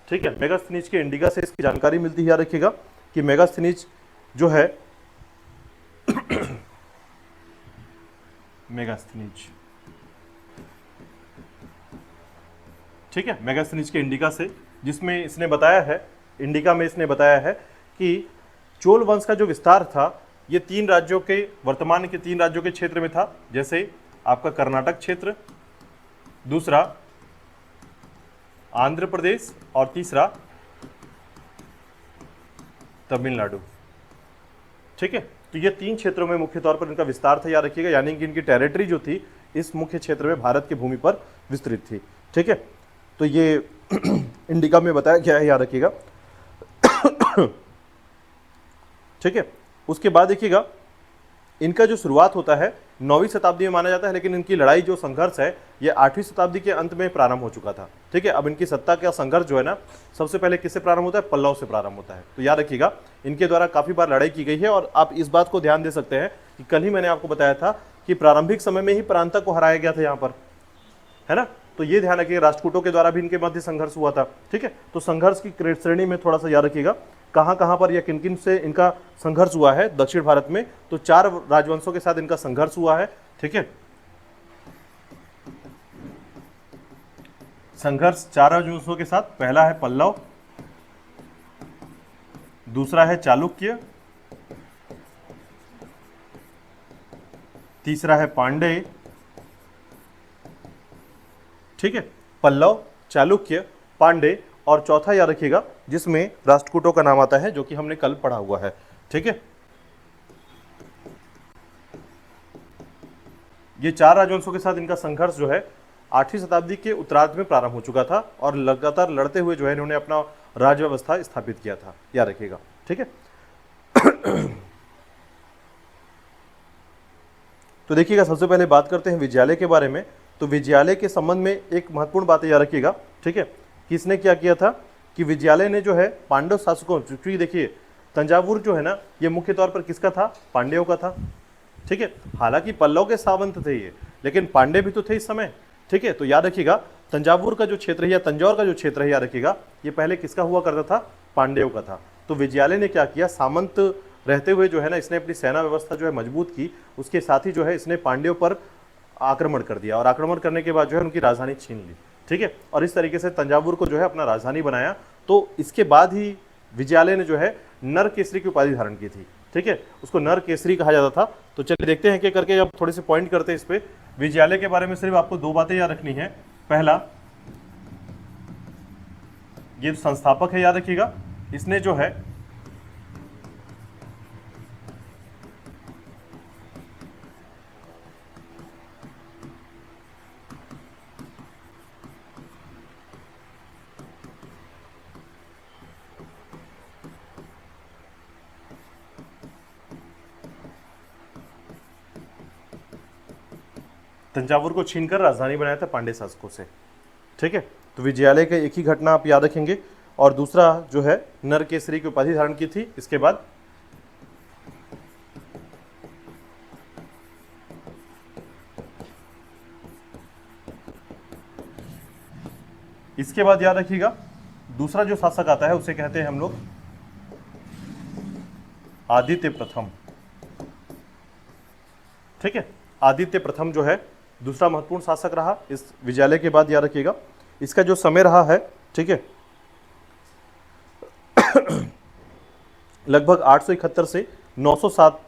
ठीक है, मेगास्थनीज के इंडिका से इसकी जानकारी मिलती है। याद रखिएगा कि मेगास्थनीज जो है मेगास्थनीज, ठीक है, मेगास्थनीज के इंडिका से, जिसमें इसने बताया है, इंडिका में इसने बताया है कि चोल वंश का जो विस्तार था ये 3 राज्यों के, वर्तमान के 3 राज्यों के क्षेत्र में था, जैसे आपका कर्नाटक क्षेत्र, दूसरा आंध्र प्रदेश, और तीसरा तमिलनाडु। ठीक है, तो ये 3 क्षेत्रों में मुख्य तौर पर इनका विस्तार था, याद रखिएगा, यानी कि इनकी टेरिटरी जो थी इस मुख्य क्षेत्र में भारत की भूमि पर विस्तृत थी। ठीक है, तो ये इंडिका में बताया गया है, याद रखिएगा। ठीक है, उसके बाद देखिएगा इनका जो शुरुआत होता है 9वीं शताब्दी में माना जाता है, लेकिन इनकी लड़ाई जो संघर्ष है ये 8वीं शताब्दी के अंत में प्रारंभ हो चुका था। ठीक है, अब इनकी सत्ता का संघर्ष जो है ना, सबसे पहले किससे प्रारंभ होता है, पल्लव से प्रारंभ होता है। तो याद रखिएगा इनके द्वारा काफी बार लड़ाई की गई है, और आप इस बात को ध्यान दे सकते हैं कि कल ही मैंने आपको बताया था कि प्रारंभिक समय में ही प्रांतक को हराया गया था यहाँ पर, है ना। तो ये ध्यान रखिएगा, राष्ट्रकूटों के द्वारा भी इनके मध्य संघर्ष हुआ था। ठीक है, तो संघर्ष की श्रेणी में थोड़ा सा याद रखिएगा कहां कहां पर या किन किन से इनका संघर्ष हुआ है दक्षिण भारत में। तो 4 राजवंशों के साथ इनका संघर्ष हुआ है। ठीक है, संघर्ष 4 राजवंशों के साथ, पहला है पल्लव, दूसरा है चालुक्य, तीसरा है पांडे, ठीक है, पल्लव, चालुक्य, पांडे, और चौथा याद रखिएगा जिसमें राष्ट्रकूटों का नाम आता है, जो कि हमने कल पढ़ा हुआ है, ठीक है। ये चार राजवंशों के साथ इनका संघर्ष जो है 8वीं शताब्दी के उत्तरार्ध में प्रारंभ हो चुका था और लगातार लड़ते हुए जो है इन्होंने अपना राज्य व्यवस्था स्थापित किया था, याद रखिएगा, ठीक है। तो देखिएगा, सबसे पहले बात करते हैं विजयालय के बारे में। तो विजयालय के संबंध में एक महत्वपूर्ण बात याद रखिएगा, ठीक है, कि इसने क्या किया था कि विजयालय ने जो है पांडव शासकों, क्योंकि देखिए तंजावुर जो है ना, ये मुख्य तौर पर किसका था, पांड्यों का था, ठीक है। हालांकि पल्लव के सावंत थे ये, लेकिन पांडे भी तो थे इस समय, ठीक है। तो याद रखिएगा तंजावुर का जो क्षेत्र है या तंजौर का जो क्षेत्र है, याद रखिएगा ये पहले किसका हुआ करता था, पांड्यों का था। तो विजयालय ने क्या किया, सामंत रहते हुए जो है ना इसने अपनी सेना व्यवस्था जो है मजबूत की, उसके साथ ही जो है इसने पांड्यों पर आक्रमण कर दिया और आक्रमण करने के बाद जो है उनकी राजधानी छीन ली, ठीक है। और इस तरीके से तंजावुर को जो है अपना राजधानी बनाया। तो इसके बाद ही विजयालय ने जो है नर केसरी की उपाधि धारण की थी, ठीक है, उसको नर केसरी कहा जाता था। तो चलिए देखते हैं कि करके अब थोड़े से पॉइंट करते हैं इस पे। विजयालय के बारे में सिर्फ आपको दो बातें याद रखनी है। पहला, ये संस्थापक है, याद रखिएगा, इसने जो है तंजावुर को छीनकर राजधानी बनाया था पांड्य शासकों से, ठीक है। तो विजयालय का एक ही घटना आप याद रखेंगे। और दूसरा जो है नर केसरी की उपाधि धारण की थी। इसके बाद याद रखिएगा दूसरा जो शासक आता है उसे कहते हैं हम लोग आदित्य प्रथम, ठीक है। आदित्य प्रथम जो है दूसरा महत्वपूर्ण शासक रहा इस विजयालय के बाद, याद रखिएगा। इसका जो समय रहा है, ठीक है, लगभग 871 से 907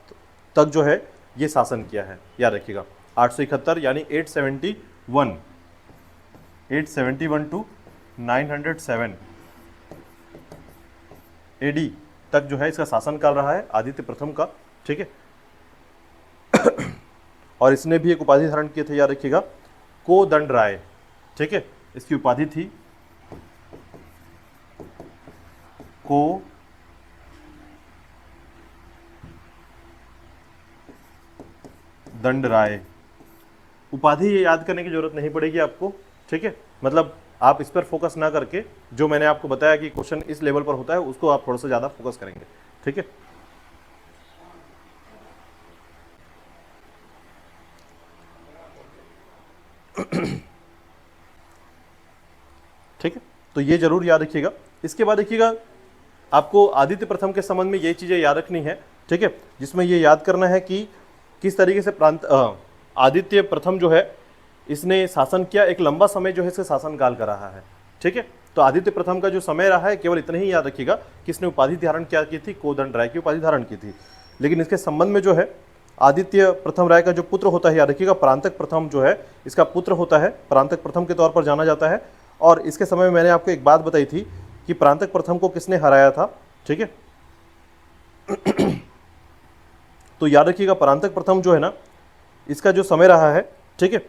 तक जो है ये शासन किया है, याद रखिएगा। 871 यानी 871 टू 907 एडी तक जो है इसका शासनकाल रहा है आदित्य प्रथम का, ठीक है। और इसने भी एक उपाधि धारण किए थे, याद रखिएगा, कोदंड राय, ठीक है। इसकी उपाधि थी को दंड राय। उपाधि ये याद करने की जरूरत नहीं पड़ेगी आपको, ठीक है। मतलब आप इस पर फोकस ना करके जो मैंने आपको बताया कि क्वेश्चन इस लेवल पर होता है उसको आप थोड़ा सा ज्यादा फोकस करेंगे, ठीक है। ठीक है, तो ये जरूर याद रखिएगा। इसके बाद देखिएगा आपको आदित्य प्रथम के संबंध में ये चीजें याद रखनी है, ठीक है, जिसमें ये याद करना है कि किस तरीके से आदित्य प्रथम जो है इसने शासन किया, एक लंबा समय जो है इसका शासनकाल का रहा है, ठीक है। तो आदित्य प्रथम का जो समय रहा है केवल इतना ही याद रखिएगा कि इसने उपाधि धारण क्या की थी, कोदंड राय की उपाधि धारण की थी। लेकिन इसके संबंध में जो है आदित्य प्रथम राय का जो पुत्र होता है, याद रखिएगा, परांतक प्रथम जो है इसका पुत्र होता है, परांतक प्रथम के तौर पर जाना जाता है। और इसके समय में मैंने आपको एक बात बताई थी कि परांतक प्रथम को किसने हराया था, ठीक है। तो याद रखिएगा परांतक प्रथम जो है ना इसका जो समय रहा है, ठीक है।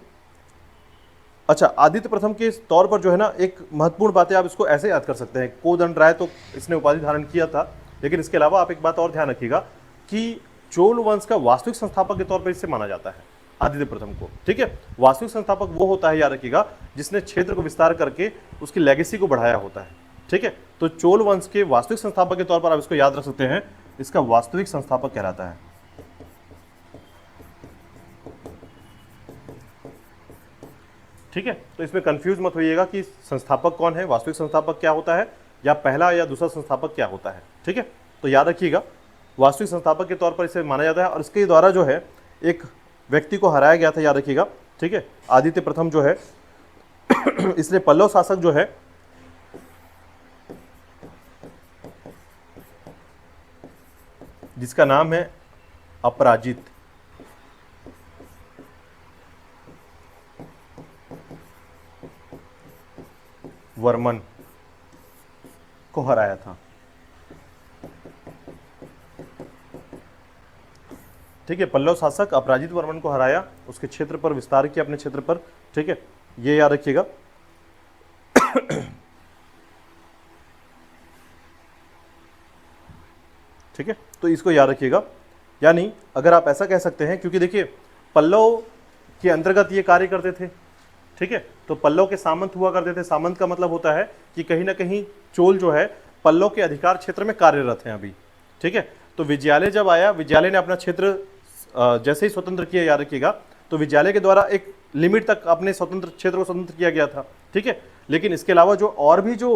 अच्छा, आदित्य प्रथम के तौर पर जो है ना एक महत्वपूर्ण बात है, आप इसको ऐसे याद कर सकते हैं, कोदंड राय तो इसने उपाधि धारण किया था, लेकिन इसके अलावा आप एक बात और ध्यान रखिएगा कि चोल वंश का वास्तविक संस्थापक के तौर पर इसे माना जाता है आदित्य प्रथम को, ठीक है। वास्तविक संस्थापक वो होता है, याद रखिएगा, जिसने क्षेत्र को विस्तार करके उसकी लेगेसी को बढ़ाया होता है, ठीक है। तो चोल वंश के वास्तविक संस्थापक के तौर पर आप इसको याद रख सकते हैं, इसका वास्तविक संस्थापक कहलाता है, ठीक है। तो इसमें कंफ्यूज मत होइएगा कि संस्थापक कौन है, वास्तविक संस्थापक क्या होता है, या पहला या दूसरा संस्थापक क्या होता है, ठीक है। तो याद रखिएगा वास्तविक संस्थापक के तौर पर इसे माना जाता है और इसके द्वारा जो है एक व्यक्ति को हराया गया था, याद रखिएगा, ठीक है। आदित्य प्रथम जो है इसने पल्लव शासक जो है जिसका नाम है अपराजित, वर्मन को हराया था। ठीक है, पल्लव शासक अपराजित वर्मन को हराया, उसके क्षेत्र पर विस्तार किया अपने क्षेत्र पर। ठीक है, ये याद रखिएगा। ठीक है, तो इसको याद रखिएगा। यानी अगर आप ऐसा कह सकते हैं, क्योंकि देखिए पल्लव के अंतर्गत ये कार्य करते थे। ठीक है, तो पल्लव के सामंत हुआ करते थे। सामंत का मतलब होता है कि कहीं ना कहीं चोल जो है पल्लव के अधिकार क्षेत्र में कार्यरत हैं अभी। ठीक है, तो विजयालय जब आया, विजयालय ने अपना क्षेत्र जैसे ही स्वतंत्र किया, याद रखिएगा, तो विजयालय के द्वारा एक लिमिट तक अपने स्वतंत्र क्षेत्र को स्वतंत्र किया गया था। ठीक है, लेकिन इसके अलावा जो और भी जो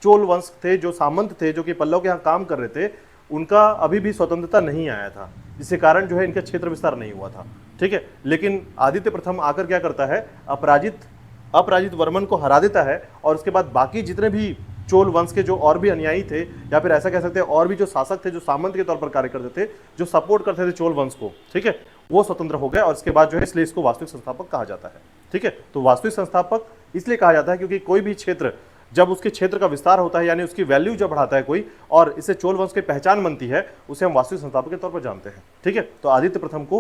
चोल वंश थे, जो सामंत थे, जो कि पल्लव के यहाँ काम कर रहे थे, उनका अभी भी स्वतंत्रता नहीं आया था, जिसके कारण जो है इनका क्षेत्र विस्तार नहीं हुआ था। ठीक है, लेकिन आदित्य प्रथम आकर क्या करता है, अपराजित वर्मन को हरा देता है, और उसके बाद बाकी जितने भी चोल वंश के जो और भी अनुयायी थे, या फिर ऐसा कह सकते हैं और भी जो शासक थे, जो सामंत के तौर पर कार्य करते थे, जो सपोर्ट करते थे चोल वंश को, ठीक है, वो स्वतंत्र हो गए। और इसके बाद जो है, इसलिए इसको वास्तविक संस्थापक कहा जाता है। ठीक है, तो वास्तविक संस्थापक इसलिए कहा जाता है क्योंकि कोई भी क्षेत्र जब उसके क्षेत्र का विस्तार होता है, यानी उसकी वैल्यू जब बढ़ाता है कोई, और इससे चोल वंश की पहचान बनती है, उसे हम वास्तविक संस्थापक के तौर पर जानते हैं। ठीक है, तो आदित्य प्रथम को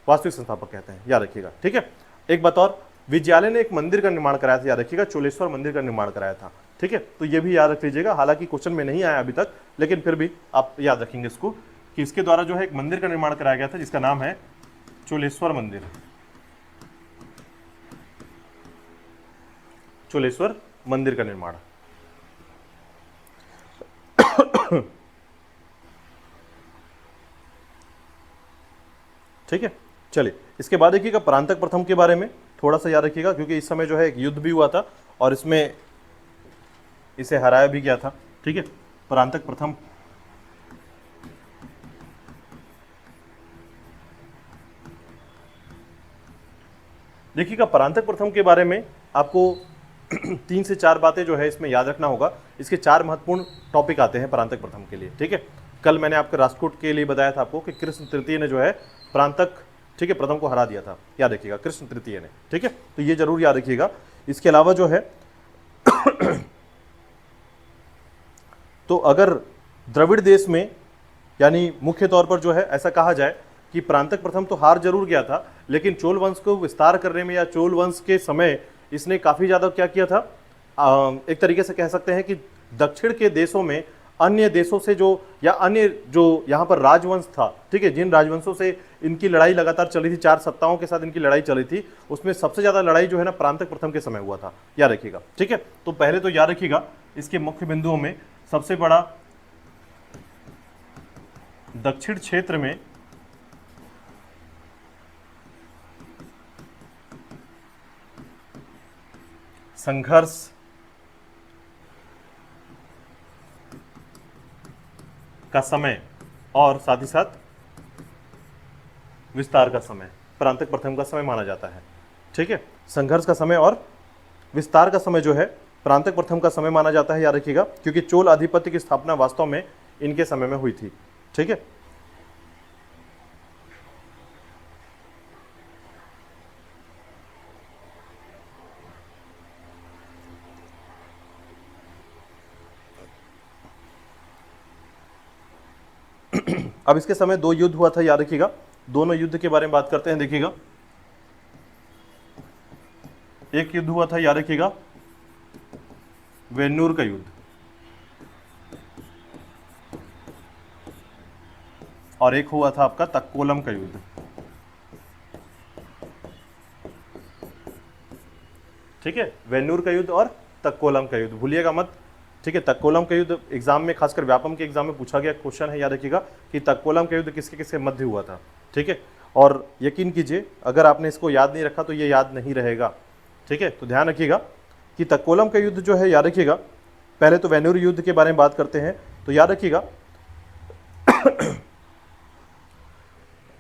वास्तविक संस्थापक कहते हैं, याद रखिएगा। ठीक है, एक बात और, विजयालय ने एक मंदिर का निर्माण कराया था, याद रखिएगा, चोलेश्वर मंदिर का निर्माण कराया था। ठीक है, तो ये भी याद रख लीजिएगा। हालांकि क्वेश्चन में नहीं आया अभी तक, लेकिन फिर भी आप याद रखेंगे इसको कि इसके द्वारा जो है एक मंदिर का निर्माण कराया गया था, जिसका नाम है चोलेश्वर मंदिर। चोलेश्वर मंदिर का निर्माण। ठीक है, चलिए इसके बाद देखिएगा परांतक प्रथम के बारे में थोड़ा सा याद रखिएगा, क्योंकि इस समय जो है एक युद्ध भी हुआ था और इसमें इसे हराया भी गया था। ठीक है, परांतक प्रथम देखिएगा, परांतक प्रथम के बारे में आपको 3 से 4 बातें जो है इसमें याद रखना होगा। इसके 4 महत्वपूर्ण टॉपिक आते हैं परांतक प्रथम के लिए। ठीक है, कल मैंने आपके राष्ट्रकूट के लिए बताया था आपको कि कृष्ण तृतीय ने जो है परांतक, ठीक है, प्रथम को हरा दिया था, याद रखिएगा, कृष्ण तृतीय ने। ठीक है, तो ये जरूर याद रखिएगा। इसके अलावा जो है तो अगर द्रविड़ देश में, यानी मुख्य तौर पर जो है ऐसा कहा जाए कि परांतक प्रथम तो हार जरूर गया था, लेकिन चोल वंश को विस्तार करने में या चोल वंश के समय इसने काफी ज्यादा क्या किया था, एक तरीके से कह सकते हैं कि दक्षिण के देशों में अन्य देशों से जो, या अन्य जो यहाँ पर राजवंश था, ठीक है, जिन राजवंशों से इनकी लड़ाई लगातार चली थी, 4 सत्ताओं के साथ इनकी लड़ाई चली थी, उसमें सबसे ज्यादा लड़ाई जो है ना परांतक प्रथम के समय हुआ था, याद रखिएगा। ठीक है, तो पहले तो याद रखिएगा इसके मुख्य बिंदुओं में सबसे बड़ा दक्षिण क्षेत्र में संघर्ष का समय और साथ ही साथ विस्तार का समय परांतक प्रथम का समय माना जाता है। ठीक है, संघर्ष का समय और विस्तार का समय जो है परांतक प्रथम का समय माना जाता है, याद रखिएगा, क्योंकि चोल आधिपत्य की स्थापना वास्तव में इनके समय में हुई थी। ठीक है, अब इसके समय 2 युद्ध हुआ था, याद रखिएगा। दोनों युद्ध के बारे में बात करते हैं। देखिएगा, एक युद्ध हुआ था, याद रखिएगा, वेन्नूर का युद्ध, और एक हुआ था आपका तक्कोलम का युद्ध। ठीक है, वेन्नूर का युद्ध और तक्कोलम का युद्ध, भूलिएगा मत। ठीक है, तक्कोलम का युद्ध एग्जाम में, खासकर व्यापम के एग्जाम में पूछा गया क्वेश्चन है, याद रखिएगा कि तक्कोलम का युद्ध किसके किसके मध्य हुआ था। ठीक है, और यकीन कीजिए अगर आपने इसको याद नहीं रखा तो ये याद नहीं रहेगा। ठीक है, तो ध्यान रखिएगा कि तक्कोलम का युद्ध जो है, याद रखिएगा, पहले तो वेन्नूर युद्ध के बारे में बात करते हैं। तो याद रखिएगा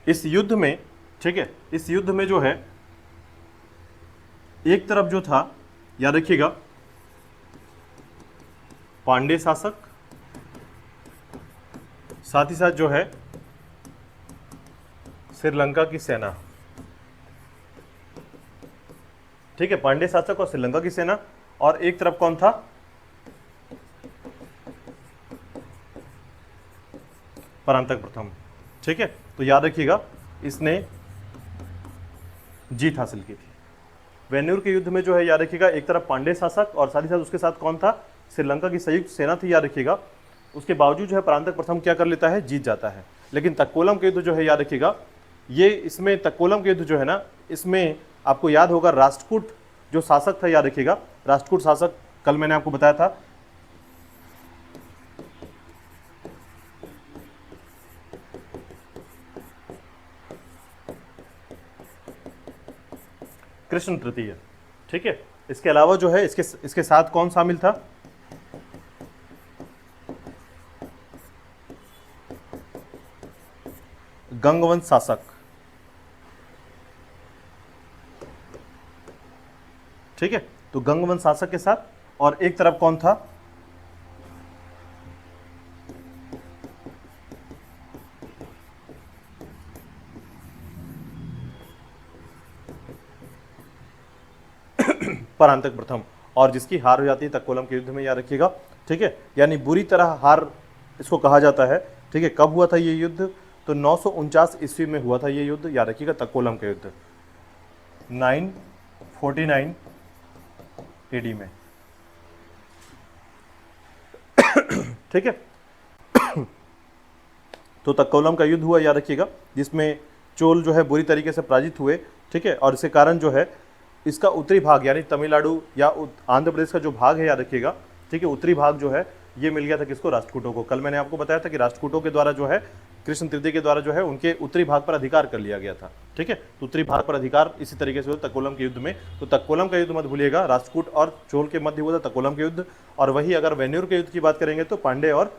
इस युद्ध में, ठीक है, इस युद्ध में जो है एक तरफ जो था, याद रखिएगा, पांड्य शासक, साथ ही साथ जो है श्रीलंका की सेना। ठीक है, पांड्य शासक और श्रीलंका की सेना, और एक तरफ कौन था, परांतक प्रथम। ठीक है, तो याद रखिएगा इसने जीत हासिल की थी। वेन्नूर के युद्ध में जो है याद रखिएगा एक तरफ पांडे शासक और साथ ही साथ उसके साथ कौन था, श्रीलंका की संयुक्त सेना थी, याद रखिएगा। उसके बावजूद जो है परांतक प्रथम क्या कर लेता है, जीत जाता है। लेकिन तक्कोलम के युद्ध जो है याद रखिएगा, ये इसमें तक्कोलम के युद्ध जो है ना, इसमें आपको याद होगा राष्ट्रकूट जो शासक था, याद रखिएगा राष्ट्रकूट शासक कल मैंने आपको बताया था कृष्ण तृतीय। ठीक है, इसके अलावा जो है इसके साथ कौन शामिल था, गंगवंश शासक। ठीक है, तो गंगवंश शासक के साथ, और एक तरफ कौन था, परांतक प्रथम, और जिसकी हार हो जाती है तक्कोलम के युद्ध में, याद रखिएगा। ठीक है, यानी बुरी तरह हार इसको कहा जाता है। ठीक है, कब हुआ था ये युद्ध, तो 949 ईस्वी में हुआ था ये युद्ध, याद रखिएगा तक्कोलम का युद्ध 949 एडी में। ठीक है, तो तक्कोलम का युद्ध हुआ, याद रखिएगा, जिसमें चोल जो है बुरी तरीके से पराजित हुए। ठीक है, और इसके कारण जो है इसका उत्तरी भाग यानी तमिलनाडु या आंध्र प्रदेश का जो भाग है, याद रखिएगा, ठीक है, उत्तरी भाग जो है ये मिल गया था किसको, राष्ट्रकूटों को। कल मैंने आपको बताया था कि राष्ट्रकूटों के द्वारा जो है कृष्ण तृतीय के द्वारा जो है उनके उत्तरी भाग पर अधिकार कर लिया गया था। ठीक है, तो उत्तरी भाग पर अधिकार इसी तरीके से हुआ तक्कोलम के युद्ध में। तो तक्कोलम का युद्ध मत भूलिएगा, राष्ट्रकूट और चोल के मध्य हुआ था तक्कोलम के युद्ध। और वही अगर वेन्नूर के युद्ध की बात करेंगे तो पांडे और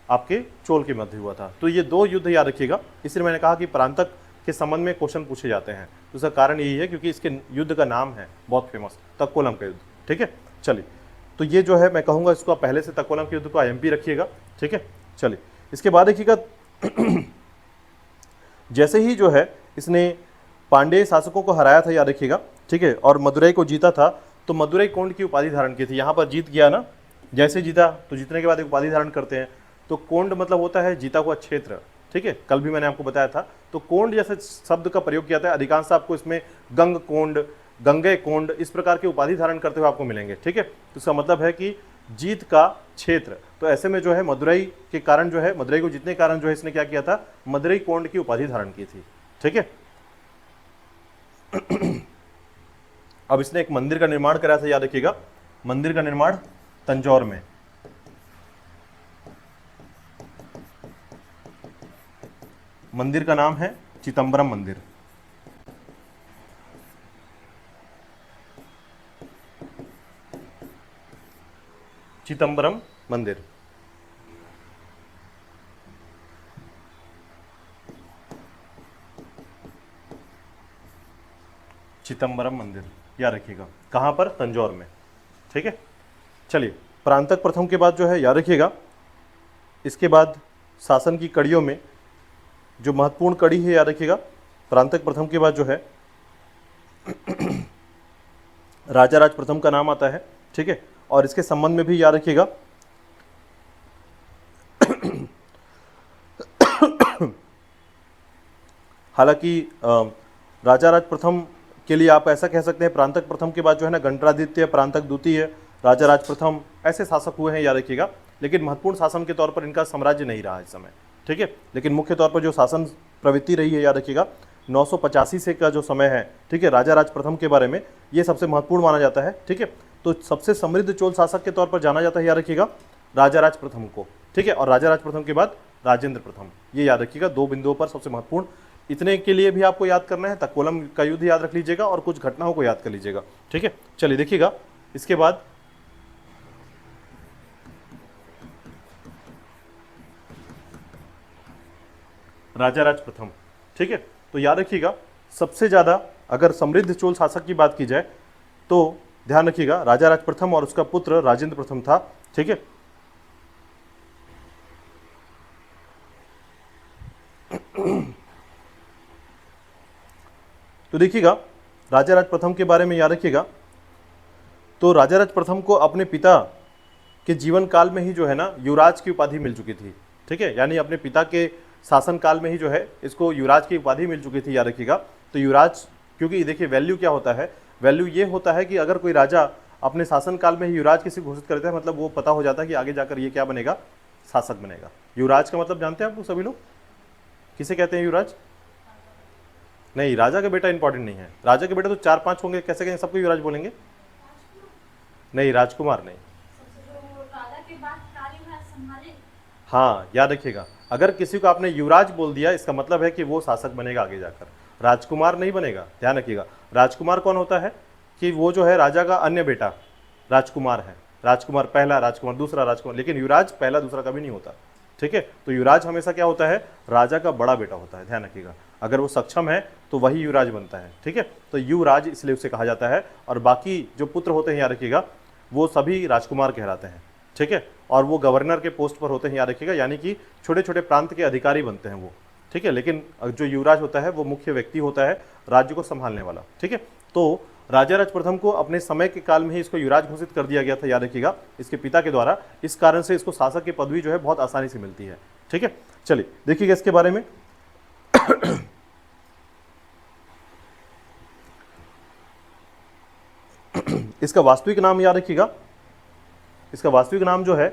आपके चोल के मध्य हुआ था। तो ये दो युद्ध याद रखिएगा। इसलिए मैंने कहा कि प्रांतक के संबंध में क्वेश्चन पूछे जाते हैं, तो उसका कारण यही है क्योंकि इसके युद्ध का नाम है बहुत फेमस, तक्कोलम का युद्ध। ठीक है, चलिए, तो ये जो है मैं कहूँगा इसको आप पहले से तक्कोलम के युद्ध को IMP रखिएगा। ठीक है, चलिए, इसके बाद देखिएगा जैसे ही जो है इसने पांडे शासकों को हराया था, याद रखिएगा। ठीक है, और मदुरई को जीता था, तो मदुरई कोंड की उपाधि धारण की थी। यहाँ पर जीत गया ना, जैसे जीता तो जीतने के बाद एक उपाधि धारण करते हैं, तो कोंड मतलब होता है जीता हुआ क्षेत्र। ठीक है, कल भी मैंने आपको बताया था। तो कोंड जैसे शब्द का प्रयोग किया था, अधिकांश आपको इसमें गंग कोंड, गंगे कोंड, इस प्रकार के उपाधि धारण करते हुए आपको मिलेंगे। ठीक है, तो इसका मतलब है कि जीत का क्षेत्र। तो ऐसे में जो है मदुरई के कारण जो है, मदुरई को जीतने के कारण जो है इसने क्या किया था, मदुरई कोंड की उपाधि धारण की थी। ठीक है, अब इसने एक मंदिर का निर्माण कराया था, याद रखिएगा, मंदिर का निर्माण तंजौर में। मंदिर का नाम है चिदंबरम मंदिर। चिदंबरम मंदिर, चिदंबरम मंदिर, याद रखिएगा, कहां पर, तंजौर में। ठीक है, चलिए, प्रांतक प्रथम के बाद जो है याद रखिएगा, इसके बाद शासन की कड़ियों में जो महत्वपूर्ण कड़ी है, याद रखिएगा, प्रांतक प्रथम के बाद जो है राजा राज प्रथम का नाम आता है। ठीक है, और इसके संबंध में भी याद रखिएगा हालांकि राजा राज प्रथम के लिए आप ऐसा कह सकते हैं, प्रांतक प्रथम के बाद जो है ना गणरादित्य, प्रांतक द्वितीय, राजा राज प्रथम, ऐसे शासक हुए हैं, याद रखिएगा। लेकिन महत्वपूर्ण शासन के तौर पर इनका साम्राज्य नहीं रहा इस समय। ठीक है, लेकिन मुख्य तौर पर जो शासन प्रवृत्ति रही है, याद रखिएगा, 985 से का जो समय है, ठीक है, राजा राज प्रथम के बारे में, ये सबसे महत्वपूर्ण माना जाता है। ठीक है, तो सबसे समृद्ध चोल शासक के तौर पर जाना जाता है, याद रखिएगा, राजा राज प्रथम को। ठीक है, और राजा राज प्रथम के बाद राजेंद्र प्रथम, ये याद रखिएगा, दो बिंदुओं पर सबसे महत्वपूर्ण। इतने के लिए भी आपको याद करना है, तक्कोलम का युद्ध याद रख लीजिएगा और कुछ घटनाओं को याद कर लीजिएगा। ठीक है, चलिए देखिएगा, इसके बाद राजा राज प्रथम। ठीक है, तो याद रखिएगा, सबसे ज्यादा अगर समृद्ध चोल शासक की बात की जाए तो ध्यान रखिएगा राजा राज प्रथम और उसका पुत्र राजेंद्र प्रथम था। ठीक है, तो देखिएगा राजा राज प्रथम के बारे में याद रखिएगा, तो राजा राज प्रथम को अपने पिता के जीवन काल में ही जो है ना युवराज की उपाधि मिल चुकी थी। ठीक है, यानी अपने पिता के शासनकाल में ही जो है इसको युवराज की उपाधि मिल चुकी थी, याद रखिएगा। तो युवराज, क्योंकि देखिए वैल्यू क्या होता है, वैल्यू ये होता है कि अगर कोई राजा अपने शासनकाल में ही युवराज किसी घोषित करता है, मतलब वो पता हो जाता है कि आगे जाकर ये क्या बनेगा, शासक बनेगा। युवराज का मतलब जानते हैं आप लोग सभी लोग, किसे कहते हैं युवराज? नहीं, राजा का बेटा इंपॉर्टेंट नहीं है। राजा के बेटा तो 4-5 होंगे, कैसे कहेंगे सबको युवराज बोलेंगे? नहीं, राजकुमार नहीं। हाँ, याद रखिएगा, अगर किसी को आपने युवराज बोल दिया इसका मतलब है कि वो शासक बनेगा आगे जाकर, राजकुमार नहीं बनेगा। ध्यान रखिएगा, राजकुमार कौन होता है कि वो जो है राजा का अन्य बेटा राजकुमार है। राजकुमार पहला, राजकुमार दूसरा, राजकुमार, लेकिन युवराज पहला दूसरा कभी नहीं होता। ठीक है, तो युवराज हमेशा क्या होता है, राजा का बड़ा बेटा होता है। ध्यान रखिएगा, अगर वो सक्षम है तो वही युवराज बनता है। ठीक है, तो युवराज इसलिए उसे कहा जाता है, और बाकी जो पुत्र होते हैं, याद रखिएगा, वो सभी राजकुमार कहलाते हैं। ठीक है, और वो गवर्नर के पोस्ट पर होते हैं, याद रखिएगा, यानी कि छोटे छोटे प्रांत के अधिकारी बनते हैं वो। ठीक है, लेकिन जो युवराज होता है वो मुख्य व्यक्ति होता है राज्य को संभालने वाला। ठीक है, तो राजाराज प्रथम को अपने समय के काल में ही इसको युवराज घोषित कर दिया गया था, याद रखिएगा, इसके पिता के द्वारा। इस कारण से इसको शासक की पदवी जो है बहुत आसानी से मिलती है। ठीक है, चलिए देखिएगा इसके बारे में। इसका वास्तविक नाम याद रखिएगा, इसका वास्तविक नाम जो है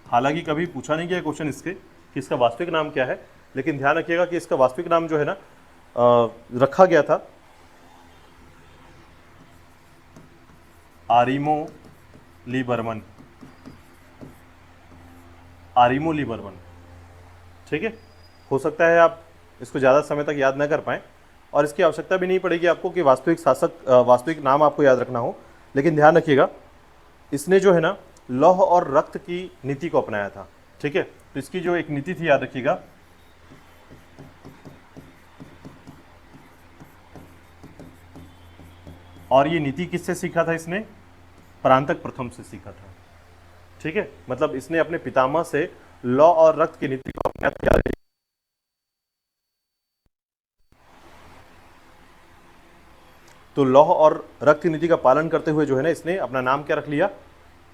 हालांकि कभी पूछा नहीं गया क्वेश्चन इसके कि इसका वास्तविक नाम क्या है, लेकिन ध्यान रखिएगा कि इसका वास्तविक नाम जो है ना रखा गया था आरिमो ली बर्मन। आरिमो ली बर्मन। ठीक है, हो सकता है आप इसको ज़्यादा समय तक याद न कर पाएँ, और इसकी आवश्यकता भी नहीं पड़ेगी आपको कि वास्तविक शासक वास्तविक नाम आपको याद रखना हो, लेकिन ध्यान रखिएगा इसने जो है ना लौह और रक्त की नीति को अपनाया था। ठीक है, तो इसकी जो एक नीति थी, याद रखिएगा, और ये नीति किससे सीखा था इसने? परांतक प्रथम से सीखा था। ठीक है, मतलब इसने अपने पितामह से लौ और रक्त की नीति को अपनाया था। तो लौह और रक्त की नीति का पालन करते हुए जो है ना इसने अपना नाम क्या रख लिया?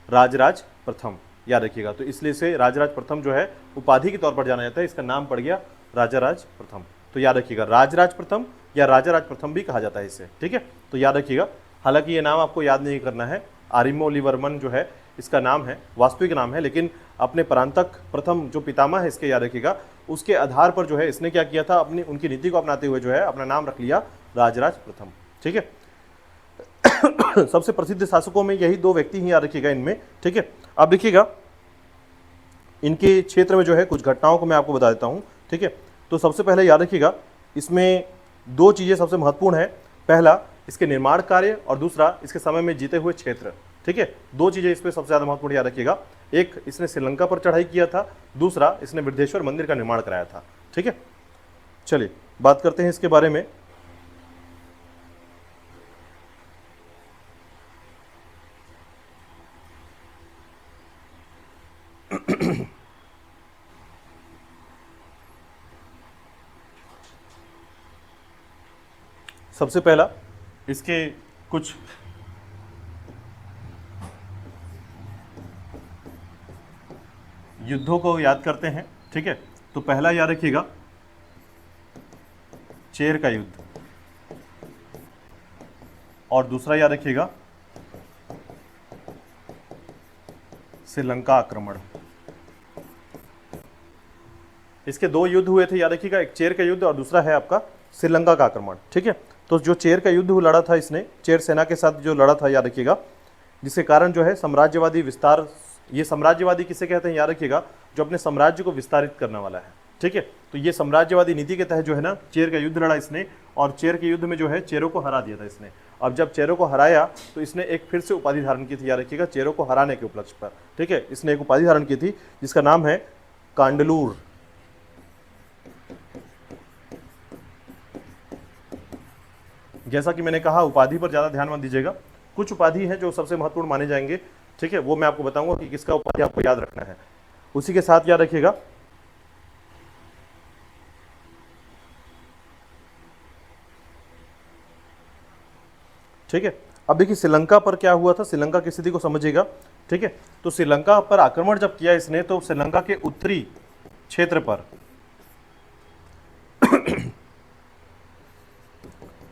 राजराज प्रथम। याद रखिएगा, तो इसलिए से राजराज प्रथम जो है उपाधि के तौर पर जाना जाता है, इसका नाम पड़ गया राजाराज प्रथम। तो याद रखिएगा, राजराज प्रथम या राजाराज प्रथम भी कहा जाता है इसे। ठीक है, तो याद रखिएगा, हालांकि ये नाम आपको याद नहीं करना है। आरिमोलिवर्मन जो है इसका नाम है, वास्तविक नाम है, लेकिन अपने परांतक प्रथम जो पितामह है इसके, याद रखिएगा, उसके आधार पर जो है इसने क्या किया था, अपनी उनकी नीति को अपनाते हुए जो है अपना नाम रख लिया राजराज प्रथम। ठीक है, सबसे प्रसिद्ध शासकों में यही दो व्यक्ति ही याद रखिएगा इनमें। ठीक है, अब देखिएगा इनके क्षेत्र में जो है कुछ घटनाओं को मैं आपको बता देता हूं। ठीक है, तो सबसे पहले याद रखिएगा इसमें दो चीजें सबसे महत्वपूर्ण है, पहला इसके निर्माण कार्य और दूसरा इसके समय में जीते हुए क्षेत्र। ठीक है, दो चीजें इसमें सबसे ज्यादा महत्वपूर्ण याद रखिएगा, एक इसने श्रीलंका पर चढ़ाई किया था, दूसरा इसने वृद्धेश्वर मंदिर का निर्माण कराया था। ठीक है, चलिए बात करते हैं इसके बारे में। सबसे पहला इसके कुछ युद्धों को याद करते हैं। ठीक है, तो पहला याद रखिएगा चेर का युद्ध, और दूसरा याद रखिएगा श्रीलंका आक्रमण। इसके दो युद्ध हुए थे, याद रखिएगा, एक चेर का युद्ध और दूसरा है आपका श्रीलंका का आक्रमण। ठीक है, तो जो चेर का युद्ध लड़ा था इसने, चेर सेना के साथ जो लड़ा था, याद रखिएगा, जिसके कारण जो है साम्राज्यवादी विस्तार, ये साम्राज्यवादी किसे कहते हैं, याद रखिएगा, जो अपने साम्राज्य को विस्तारित करने वाला है। ठीक है, तो ये साम्राज्यवादी नीति के तहत जो है ना चेर का युद्ध लड़ा इसने, और चेर के युद्ध में जो है चेरों को हरा दिया था इसने। अब जब चेरों को हराया तो इसने एक फिर से उपाधि धारण की थी, याद रखिएगा, चेरों को हराने के उपलक्ष्य पर। ठीक है, इसने एक उपाधि धारण की थी जिसका नाम है कांडलूर। जैसा कि मैंने कहा, उपाधि पर ज्यादा ध्यान मत दीजिएगा, कुछ उपाधि हैं जो सबसे महत्वपूर्ण माने जाएंगे। ठीक है, वो मैं आपको बताऊंगा कि किसका उपाधि आपको याद रखना है। उसी के साथ याद रखिएगा ठीक है, अब देखिए श्रीलंका पर क्या हुआ था, श्रीलंका की स्थिति को समझिएगा। ठीक है, तो श्रीलंका पर आक्रमण जब किया इसने, तो श्रीलंका के उत्तरी क्षेत्र पर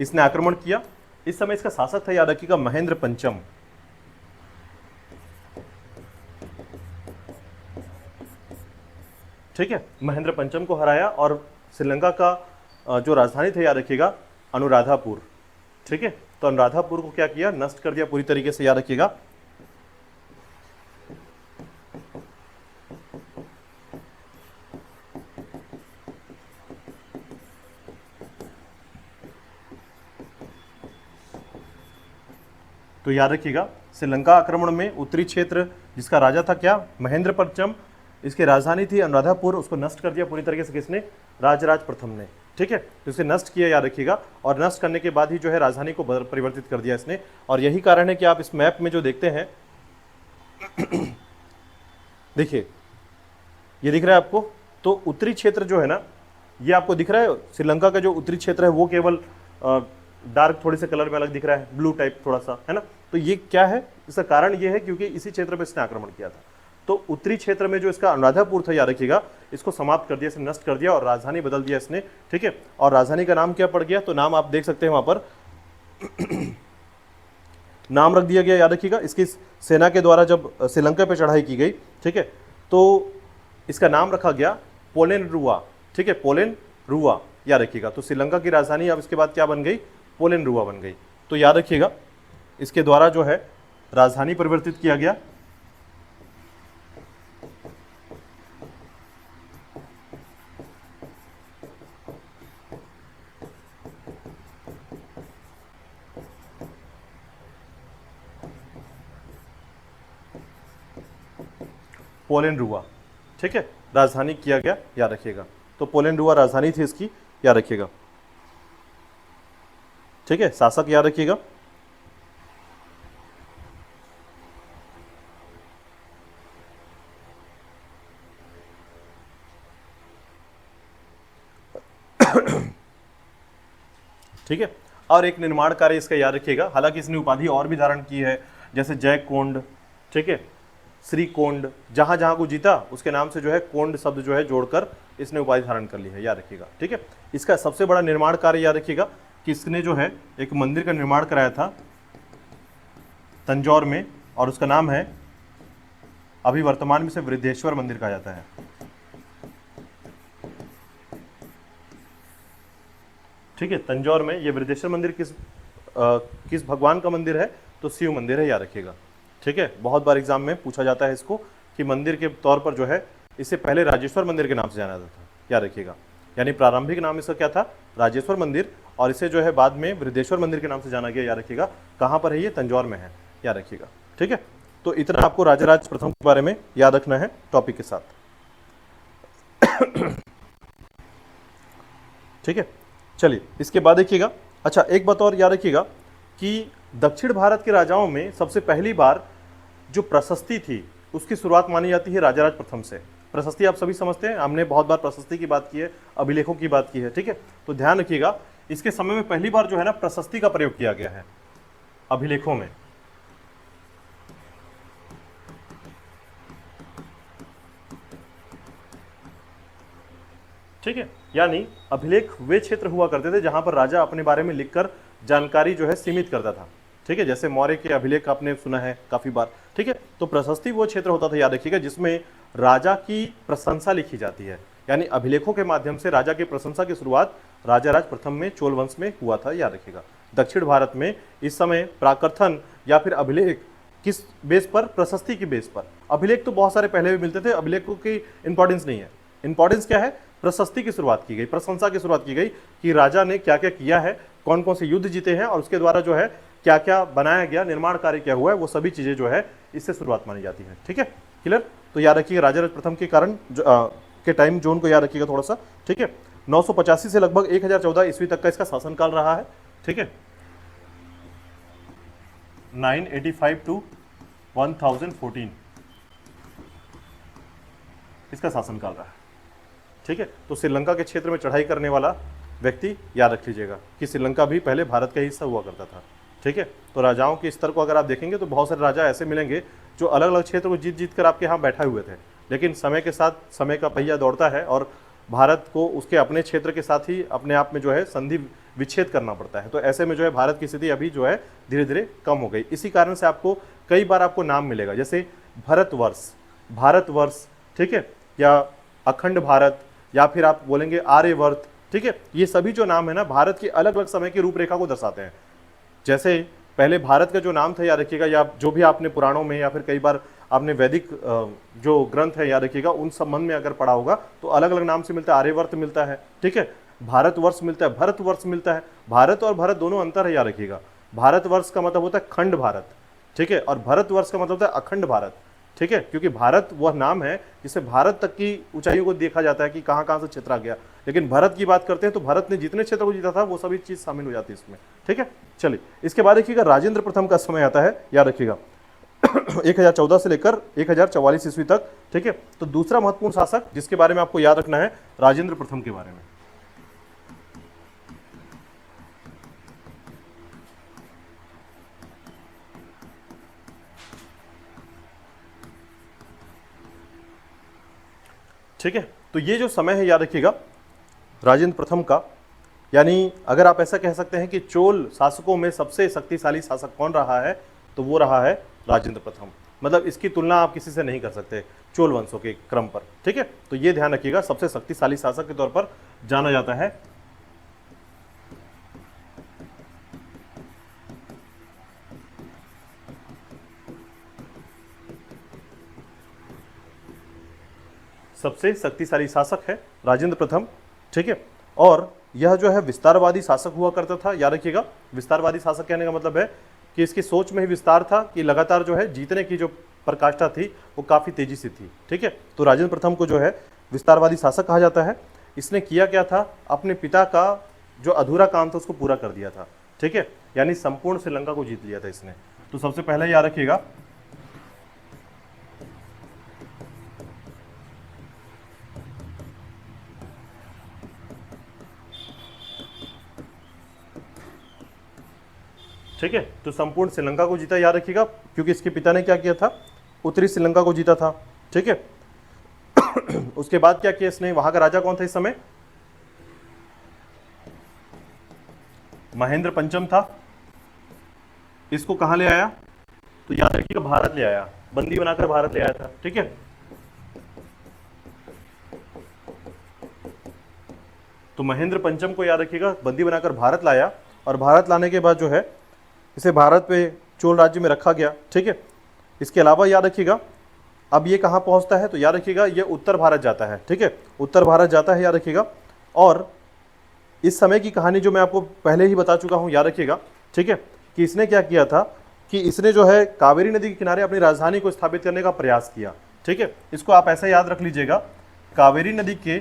इसने आक्रमण किया। इस समय इसका शासक था, याद रखिएगा, महेंद्र पंचम। ठीक है, महेंद्र पंचम को हराया और श्रीलंका का जो राजधानी था, याद रखिएगा, अनुराधापुर। ठीक है, तो अनुराधापुर को क्या किया, नष्ट कर दिया पूरी तरीके से, याद रखिएगा। तो याद रखिएगा, श्रीलंका आक्रमण में उत्तरी क्षेत्र जिसका राजा था क्या, महेंद्र पंचम, इसकी राजधानी थी अनुराधापुर, उसको नष्ट कर दिया पूरी तरीके से किसने, राजराज प्रथम ने। ठीक है, तो इसे नष्ट किया, याद रखिएगा, और नष्ट करने के बाद ही जो है राजधानी को परिवर्तित कर दिया इसने। और यही कारण है कि आप इस मैप में जो देखते हैं देखिए ये दिख रहा है आपको, तो उत्तरी क्षेत्र जो है ना, ये आपको दिख रहा है, श्रीलंका का जो उत्तरी क्षेत्र है वो केवल डार्क थोड़े से कलर में अलग दिख रहा है, ब्लू टाइप थोड़ा सा, है ना। तो ये क्या है, इसका कारण ये है क्योंकि इसी क्षेत्र में इसने आक्रमण किया था। तो उत्तरी क्षेत्र में जो इसका अनुराधापुर था, याद रखिएगा, इसको समाप्त कर दिया, इसे नष्ट कर दिया और राजधानी बदल दिया इसने। ठीक है, और राजधानी का नाम क्या पड़ गया, तो नाम आप देख सकते हैं वहां पर नाम रख दिया गया, याद रखिएगा। इसकी सेना के द्वारा जब श्रीलंका पे चढ़ाई की गई, ठीक है, तो इसका नाम रखा गया पोलेनरुवा। ठीक है, पोलेनरुवा, याद रखिएगा। तो श्रीलंका की राजधानी अब इसके बाद क्या बन गई, पोलेनरुवा बन गई। तो याद रखिएगा, इसके द्वारा जो है राजधानी परिवर्तित किया गया। पोलेनरुवा, ठीक है, राजधानी किया गया, याद रखिएगा। तो पोलेनरुवा राजधानी थी इसकी, याद रखिएगा। ठीक है, शासक याद रखिएगा। ठीक है, और एक निर्माण कार्य इसका याद रखिएगा। हालांकि इसने उपाधि और भी धारण की है, जैसे जय कोंड, ठीक है, श्री कोंड, जहां जहां को जीता उसके नाम से जो है कोंड शब्द जो है जोड़कर इसने उपाधि धारण कर ली है, याद रखिएगा। ठीक है, इसका सबसे बड़ा निर्माण कार्य याद रखिएगा कि इसने जो है एक मंदिर का निर्माण कराया था तंजौर में, और उसका नाम है, अभी वर्तमान में से वृद्धेश्वर मंदिर कहा जाता है। ठीक है, तंजौर में ये वृद्धेश्वर मंदिर किस भगवान का मंदिर है, तो शिव मंदिर है, याद रखिएगा। ठीक है, बहुत बार एग्जाम में पूछा जाता है इसको कि मंदिर के तौर पर जो है, इससे पहले राजेश्वर मंदिर के नाम से जाना जाता था, याद रखिएगा। यानी प्रारंभिक नाम इसका क्या था, राजेश्वर मंदिर, और इसे जो है बाद में वृद्धेश्वर मंदिर के नाम से जाना गया, याद रखिएगा। कहाँ पर है ये, तंजौर में है, याद रखिएगा। ठीक है, तो इतना आपको राजराज प्रथम के बारे में याद रखना है टॉपिक के साथ। ठीक है, चलिए इसके बाद देखिएगा। अच्छा, एक बात और याद रखिएगा कि दक्षिण भारत के राजाओं में सबसे पहली बार जो प्रशस्ति थी उसकी शुरुआत मानी जाती है राजाराज प्रथम से। प्रशस्ति आप सभी समझते हैं, हमने बहुत बार प्रशस्ति की बात की है, अभिलेखों की बात की है। ठीक है, तो ध्यान रखिएगा, इसके समय में पहली बार जो है ना प्रशस्ति का प्रयोग किया गया है अभिलेखों में। ठीक है, यानी अभिलेख वे क्षेत्र हुआ करते थे जहां पर राजा अपने बारे में लिखकर जानकारी जो है सीमित करता था। ठीक है, जैसे मौर्य के अभिलेख आपने सुना है काफी बार। ठीक है, तो प्रशस्ति वो क्षेत्र होता था, याद रखिएगा, जिसमें राजा की प्रशंसा लिखी जाती है। यानी अभिलेखों के माध्यम से राजा की प्रशंसा की शुरुआत राजाराज प्रथम में चोल वंश में हुआ था, याद रखिएगा। दक्षिण भारत में इस समय प्राकर्थन या फिर अभिलेख किस बेस पर, प्रशस्ति की बेस पर। अभिलेख तो बहुत सारे पहले भी मिलते थे, अभिलेखों की इंपॉर्टेंस नहीं है। इंपॉर्टेंस क्या है, प्रशस्ति की शुरुआत की गई, प्रशंसा की शुरुआत की गई कि राजा ने क्या क्या किया है, कौन कौन से युद्ध जीते हैं, और उसके द्वारा जो है क्या क्या बनाया गया, निर्माण कार्य क्या हुआ है, वो सभी चीजें जो है इससे शुरुआत मानी जाती है। ठीक है, क्लियर। तो याद रखिएगा राजाराज प्रथम के कारण के टाइम जोन को याद रखिएगा थोड़ा सा। ठीक है, 985 से लगभग 1014 ईस्वी तक का इसका शासनकाल रहा है। ठीक है, 985 टू 1014 इसका शासनकाल रहा है। ठीक है, तो श्रीलंका के क्षेत्र में चढ़ाई करने वाला व्यक्ति याद रख लीजिएगा कि श्रीलंका भी पहले भारत का हिस्सा हुआ करता था। ठीक है। तो राजाओं के स्तर को अगर आप देखेंगे तो बहुत सारे राजा ऐसे मिलेंगे जो अलग अलग क्षेत्र को जीत जीत कर आपके यहाँ बैठे हुए थे, लेकिन समय के साथ समय का पहिया दौड़ता है और भारत को उसके अपने क्षेत्र के साथ ही अपने आप में जो है संधि विच्छेद करना पड़ता है। तो ऐसे में जो है भारत की स्थिति अभी जो है धीरे धीरे कम हो गई। इसी कारण से आपको कई बार आपको नाम मिलेगा, जैसे भारतवर्ष, भारतवर्ष, ठीक है, या अखंड भारत, या फिर आप बोलेंगे आर्यवर्त, ठीक है। ये सभी जो नाम है ना भारत की अलग अलग समय की रूपरेखा को दर्शाते हैं। जैसे पहले भारत का जो नाम था याद रखिएगा, या जो भी आपने पुराणों में या फिर कई बार आपने वैदिक जो ग्रंथ है याद रखिएगा उन संबंध में अगर पढ़ा होगा तो अलग अलग नाम से मिलता है। आर्यवर्त मिलता है, ठीक है, भारतवर्ष मिलता है, भरतवर्ष मिलता है। भारत और भारत दोनों अंतर है याद रखिएगा। भारतवर्ष का मतलब होता है खंड भारत, ठीक है, और भारतवर्ष का मतलब होता है अखंड भारत, ठीक है, क्योंकि भारत वह नाम है जिससे भारत तक की ऊंचाइयों को देखा जाता है कि कहां कहां से क्षेत्र आ गया। लेकिन भारत की बात करते हैं तो भारत ने जितने क्षेत्र को जीता था वो सभी चीज शामिल हो जाती है इसमें, ठीक है। चलिए इसके बाद देखिएगा राजेंद्र प्रथम का समय आता है, याद रखिएगा 1014 से लेकर 1044 ईस्वी तक, ठीक है। तो दूसरा महत्वपूर्ण शासक जिसके बारे में आपको याद रखना है राजेंद्र प्रथम के बारे में। ठीक है, तो ये जो समय है याद रखिएगा राजेंद्र प्रथम का, यानी अगर आप ऐसा कह सकते हैं कि चोल शासकों में सबसे शक्तिशाली शासक कौन रहा है तो वो रहा है राजेंद्र प्रथम। मतलब इसकी तुलना आप किसी से नहीं कर सकते चोल वंशों के क्रम पर, ठीक है। तो ये ध्यान रखिएगा सबसे शक्तिशाली शासक के तौर पर जाना जाता है। सबसे शक्तिशाली शासक है राजेंद्र प्रथम, ठीक है। और यह जो है विस्तारवादी शासक हुआ करता था, याद रखिएगा। विस्तारवादी शासक कहने का मतलब है कि इसकी सोच में ही विस्तार था, कि लगातार जो है जीतने की जो प्रकाष्ठा थी वो काफी तेजी से थी, ठीक है। तो राजेंद्र प्रथम को जो है विस्तारवादी शासक कहा जाता है। इसने किया क्या था, अपने पिता का जो अधूरा काम था उसको पूरा कर दिया था, ठीक है, यानी संपूर्ण श्रीलंका को जीत लिया था इसने। तो सबसे पहले याद रखिएगा ठीक है, तो संपूर्ण श्रीलंका को जीता, याद रखिएगा, क्योंकि इसके पिता ने क्या किया था, उत्तरी श्रीलंका को जीता था, ठीक है। उसके बाद क्या किया इसने, वहां का राजा कौन था इस समय, महेंद्र पंचम था। इसको कहां ले आया, तो याद रखिएगा भारत ले आया, बंदी बनाकर भारत ले आया था, ठीक है। तो महेंद्र पंचम को याद रखिएगा बंदी बनाकर भारत लाया, और भारत लाने के बाद जो है इसे भारत पे चोल राज्य में रखा गया, ठीक है। इसके अलावा याद रखिएगा अब ये कहाँ पहुंचता है, तो याद रखिएगा ये उत्तर भारत जाता है, ठीक है, उत्तर भारत जाता है, याद रखिएगा। और इस समय की कहानी जो मैं आपको पहले ही बता चुका हूं, याद रखिएगा, ठीक है, कि इसने क्या किया था कि इसने जो है कावेरी नदी के किनारे अपनी राजधानी को स्थापित करने का प्रयास किया, ठीक है। इसको आप ऐसा याद रख लीजिएगा, कावेरी नदी के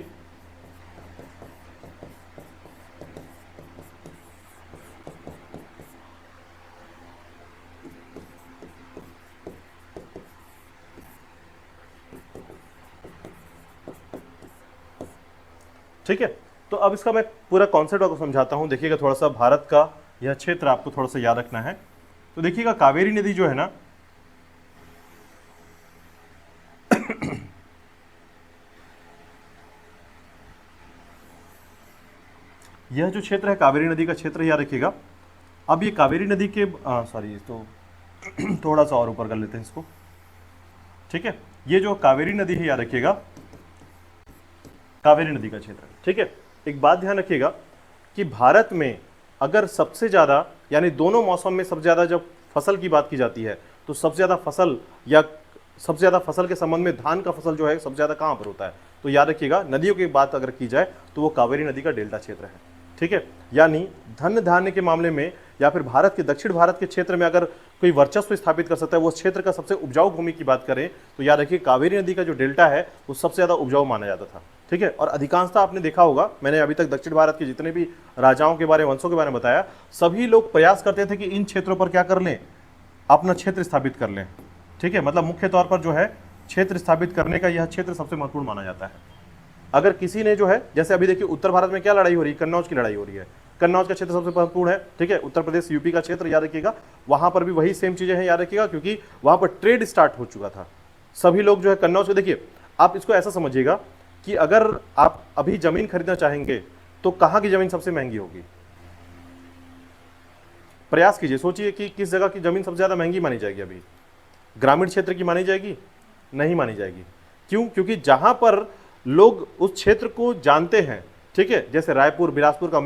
ठीक है। तो अब इसका मैं पूरा कॉन्सेप्ट आपको समझाता हूं। देखिएगा थोड़ा सा भारत का यह क्षेत्र आपको थोड़ा सा याद रखना है। तो देखिएगा कावेरी नदी जो है ना, यह जो क्षेत्र है कावेरी नदी का क्षेत्र, याद रखिएगा। अब ये कावेरी नदी के सॉरी, तो थोड़ा सा और ऊपर कर लेते हैं इसको, ठीक है। ये जो कावेरी नदी है, याद रखिएगा कावेरी नदी का क्षेत्र, ठीक है। एक बात ध्यान रखिएगा कि भारत में अगर सबसे ज़्यादा, यानी दोनों मौसम में सबसे ज़्यादा जब फसल की बात की जाती है तो सबसे ज़्यादा फसल या सबसे ज़्यादा फसल के संबंध में धान का फसल जो है सबसे ज़्यादा कहाँ पर होता है, तो याद रखिएगा नदियों की बात अगर की जाए तो वो कावेरी नदी का डेल्टा क्षेत्र है, ठीक है। यानी धन धान्य के मामले में या फिर भारत के दक्षिण भारत के क्षेत्र में अगर कोई वर्चस्व स्थापित कर सकता है, वो क्षेत्र का सबसे उपजाऊ भूमि की बात करें तो याद रखिए कावेरी नदी का जो डेल्टा है वो सबसे ज़्यादा उपजाऊ माना जाता था, ठीक है। और अधिकांशतः आपने देखा होगा, मैंने अभी तक दक्षिण भारत के जितने भी राजाओं के बारे में, वंशों के बारे में बताया, सभी लोग प्रयास करते थे कि इन क्षेत्रों पर क्या कर लें, अपना क्षेत्र स्थापित कर लें, ठीक है। मतलब मुख्य तौर पर जो है क्षेत्र स्थापित करने का यह क्षेत्र सबसे महत्वपूर्ण माना जाता है। अगर किसी ने जो है, जैसे अभी देखिए उत्तर भारत में क्या लड़ाई हो रही है, कन्नौज की लड़ाई हो रही है, कन्नौज का क्षेत्र सबसे महत्वपूर्ण है, ठीक है, उत्तर प्रदेश यूपी का क्षेत्र याद रखिएगा, वहां पर भी वही सेम चीजें हैं, याद रखिएगा, क्योंकि वहां पर ट्रेड स्टार्ट हो चुका था। सभी लोग जो है कन्नौज को, देखिए आप इसको ऐसा समझिएगा कि अगर आप अभी जमीन खरीदना चाहेंगे तो कहां की जमीन सबसे महंगी होगी, प्रयास कीजिए, सोचिए कि किस जगह की जमीन सबसे ज्यादा महंगी मानी जाएगी। अभी ग्रामीण क्षेत्र की मानी जाएगी, नहीं मानी जाएगी। क्यों? क्योंकि जहां पर लोग उस क्षेत्र को जानते हैं, ठीक है, जैसे रायपुर बिलासपुर का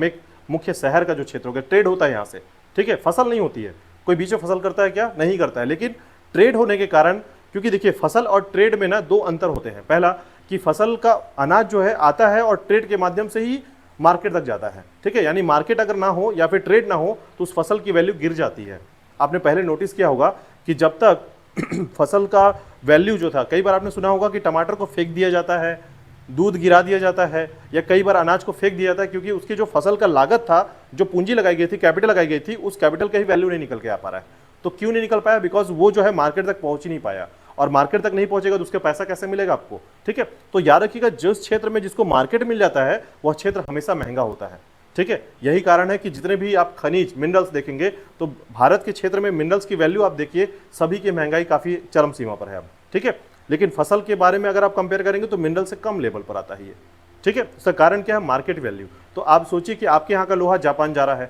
मुख्य शहर का जो क्षेत्र होगा, ट्रेड होता है यहाँ से, ठीक है, फसल नहीं होती है, कोई बीच में फसल करता है क्या? नहीं करता है, लेकिन ट्रेड होने के कारण, क्योंकि देखिए फसल और ट्रेड में ना दो अंतर होते हैं। पहला कि फसल का अनाज जो है आता है और ट्रेड के माध्यम से ही मार्केट तक जाता है, ठीक है, यानी मार्केट अगर ना हो या फिर ट्रेड ना हो तो उस फसल की वैल्यू गिर जाती है। आपने पहले नोटिस किया होगा कि जब तक फसल का वैल्यू जो था, कई बार आपने सुना होगा कि टमाटर को फेंक दिया जाता है, दूध गिरा दिया जाता है, या कई बार अनाज को फेंक दिया जाता है, क्योंकि उसकी जो फसल का लागत था, जो पूंजी लगाई गई थी, कैपिटल लगाई गई थी, उस कैपिटल का ही वैल्यू नहीं निकल के आ पा रहा है। तो क्यों नहीं निकल पाया? बिकॉज वो जो है मार्केट तक पहुंच ही नहीं पाया, और मार्केट तक नहीं पहुंचेगा तो उसका पैसा कैसे मिलेगा आपको, ठीक है। तो याद रखिएगा, जिस क्षेत्र में जिसको मार्केट मिल जाता है वह क्षेत्र हमेशा महंगा होता है, ठीक है। यही कारण है कि जितने भी आप खनिज मिनरल्स देखेंगे तो भारत के क्षेत्र में मिनरल्स की वैल्यू आप देखिए, सभी की महंगाई काफी चरम सीमा पर है अब, ठीक है। लेकिन फसल के बारे में अगर आप कंपेयर करेंगे तो मिनरल से कम लेवल पर आता है ये, ठीक है। इसका कारण क्या है? Market value. तो आप सोचिए कि आपके यहाँ का लोहा जापान जा रहा है,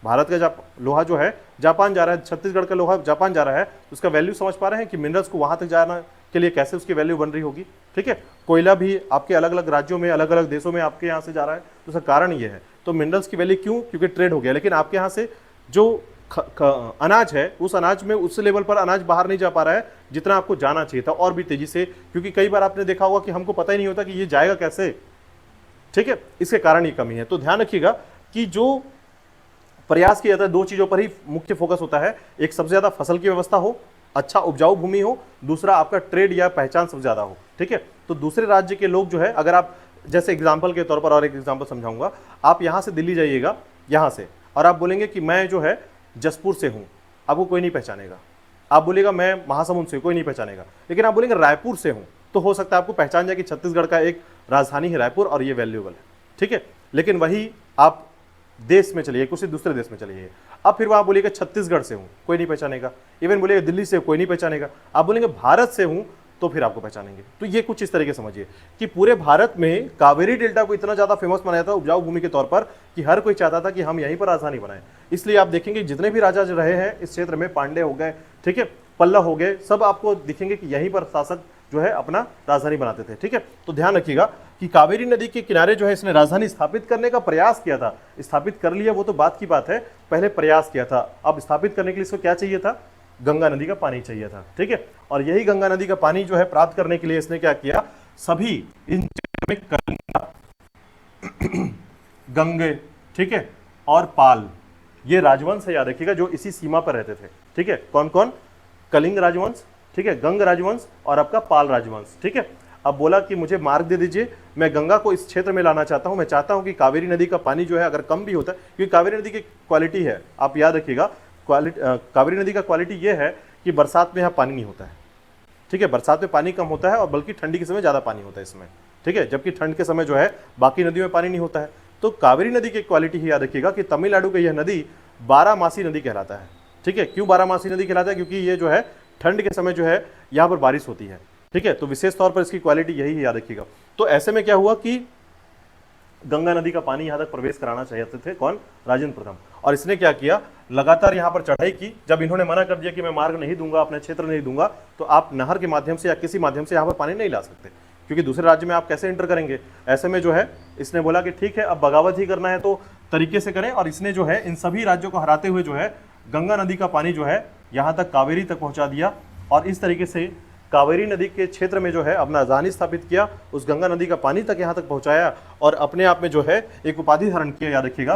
भारत का लोहा जो है जापान जा रहा है, छत्तीसगढ़ का लोहा जापान जा रहा है, तो उसका वैल्यू समझ पा रहे हैं कि मिनरल्स को वहां तक जाना के लिए कैसे उसकी वैल्यू बन रही होगी, ठीक है। कोयला भी आपके अलग अलग राज्यों में, अलग अलग देशों में आपके यहाँ से जा रहा है, तो उसका कारण ये है। तो मिनरल्स की वैल्यू क्यों? क्योंकि ट्रेड हो गया। लेकिन आपके यहाँ से जो अनाज है, उस अनाज में उस लेवल पर अनाज बाहर नहीं जा पा रहा है जितना आपको जाना चाहिए था, और भी तेजी से, क्योंकि कई बार आपने देखा होगा कि हमको पता ही नहीं होता कि ये जाएगा कैसे, ठीक है। इसके कारण ये कमी है। तो ध्यान रखिएगा कि जो प्रयास किया जाता है, दो चीजों पर ही मुख्य फोकस होता है। एक, सबसे ज्यादा फसल की व्यवस्था हो, अच्छा उपजाऊ भूमि हो, दूसरा आपका ट्रेड या पहचान सबसे ज्यादा हो, ठीक है। तो दूसरे राज्य के लोग जो है, अगर आप जैसे एग्जाम्पल के तौर पर और एक एग्जाम्पल समझाऊंगा, आप यहां से दिल्ली जाइएगा, यहां से, और आप बोलेंगे कि मैं जो है जसपुर से हूं, आपको कोई नहीं पहचानेगा। आप बोलेगा मैं महासमुंद से, कोई नहीं पहचानेगा। लेकिन आप बोलेंगे रायपुर से हूं, तो हो सकता है आपको पहचान जाए कि छत्तीसगढ़ का एक राजधानी है रायपुर और ये वैल्यूएबल है, ठीक है। लेकिन वही आप देश में चलिए, किसी दूसरे देश में चलिए, अब फिर वहां बोलिएगा छत्तीसगढ़ से हूं, कोई नहीं पहचानेगा। इवन बोलिएगा दिल्ली से, कोई नहीं पहचानेगा। आप बोलेंगे भारत से हूं, तो फिर आपको पहचानेंगे। तो ये कुछ इस तरीके समझिए कि पूरे भारत में कावेरी डेल्टा को इतना ज्यादा फेमस बनाया था उपजाऊ भूमि के तौर पर कि हर कोई चाहता था कि हम यहीं पर राजधानी बनाएं। इसलिए आप देखेंगे जितने भी राजा रहे हैं इस क्षेत्र में, पांडे हो गए, ठीक है, पल्लव हो गए, सब आपको दिखेंगे कि यहीं पर शासक जो है अपना राजधानी बनाते थे, ठीक है। तो ध्यान रखिएगा कि कावेरी नदी के किनारे जो है इसने राजधानी स्थापित करने का प्रयास किया था। स्थापित कर लिया वो तो बात की बात है, पहले प्रयास किया था। अब स्थापित करने के लिए इसको क्या चाहिए था? गंगा नदी का पानी चाहिए था, ठीक है। और यही गंगा नदी का पानी जो है प्राप्त करने के लिए इसने क्या किया? सभी इन में गंगे, ठीक है, और पाल, ये राजवंश है, याद रखिएगा, जो इसी सीमा पर रहते थे, ठीक है। कौन कौन? कलिंग राजवंश, ठीक है, गंग राजवंश और आपका पाल राजवंश, ठीक है। अब बोला कि मुझे मार्ग दे दीजिए, मैं गंगा को इस क्षेत्र में लाना चाहता हूं, मैं चाहता हूं कि कावेरी नदी का पानी जो है अगर कम भी होता है, क्योंकि कावेरी नदी की क्वालिटी है, आप याद रखिएगा, कावेरी नदी का क्वालिटी ये है कि बरसात में यहाँ पानी नहीं होता है, ठीक है, बरसात में पानी कम होता है और बल्कि ठंडी के समय ज्यादा पानी होता है इसमें, ठीक है, जबकि ठंड के समय जो है बाकी नदियों में पानी नहीं होता है। तो कावेरी नदी की क्वालिटी ही याद रखिएगा कि तमिलनाडु का यह नदी 12 नदी कहलाता है, ठीक है। क्यों 12 नदी कहलाता है? क्योंकि ये जो है ठंड के समय जो है यहाँ पर बारिश होती है, ठीक है। तो विशेष तौर पर इसकी क्वालिटी यही है, याद रखिएगा। तो ऐसे में क्या हुआ कि गंगा नदी का पानी यहां तक प्रवेश कराना चाहते थे कौन? राजेंद्र प्रथम। और इसने क्या किया? लगातार यहां पर चढ़ाई की। जब इन्होंने मना कर दिया कि मैं मार्ग नहीं दूंगा, अपने क्षेत्र नहीं दूंगा, तो आप नहर के माध्यम से या किसी माध्यम से यहां पर पानी नहीं ला सकते, क्योंकि दूसरे राज्य में आप कैसे एंटर करेंगे। ऐसे में जो है इसने बोला कि ठीक है, अब बगावत ही करना है तो तरीके से करें। और इसने जो है इन सभी राज्यों को हराते हुए जो है गंगा नदी का पानी जो है यहां तक कावेरी तक पहुंचा दिया, और इस तरीके से कावेरी नदी के क्षेत्र में जो है अपना राजधानी स्थापित किया, उस गंगा नदी का पानी तक यहां तक पहुंचाया, और अपने आप में जो है एक उपाधि धारण किया, याद रखिएगा,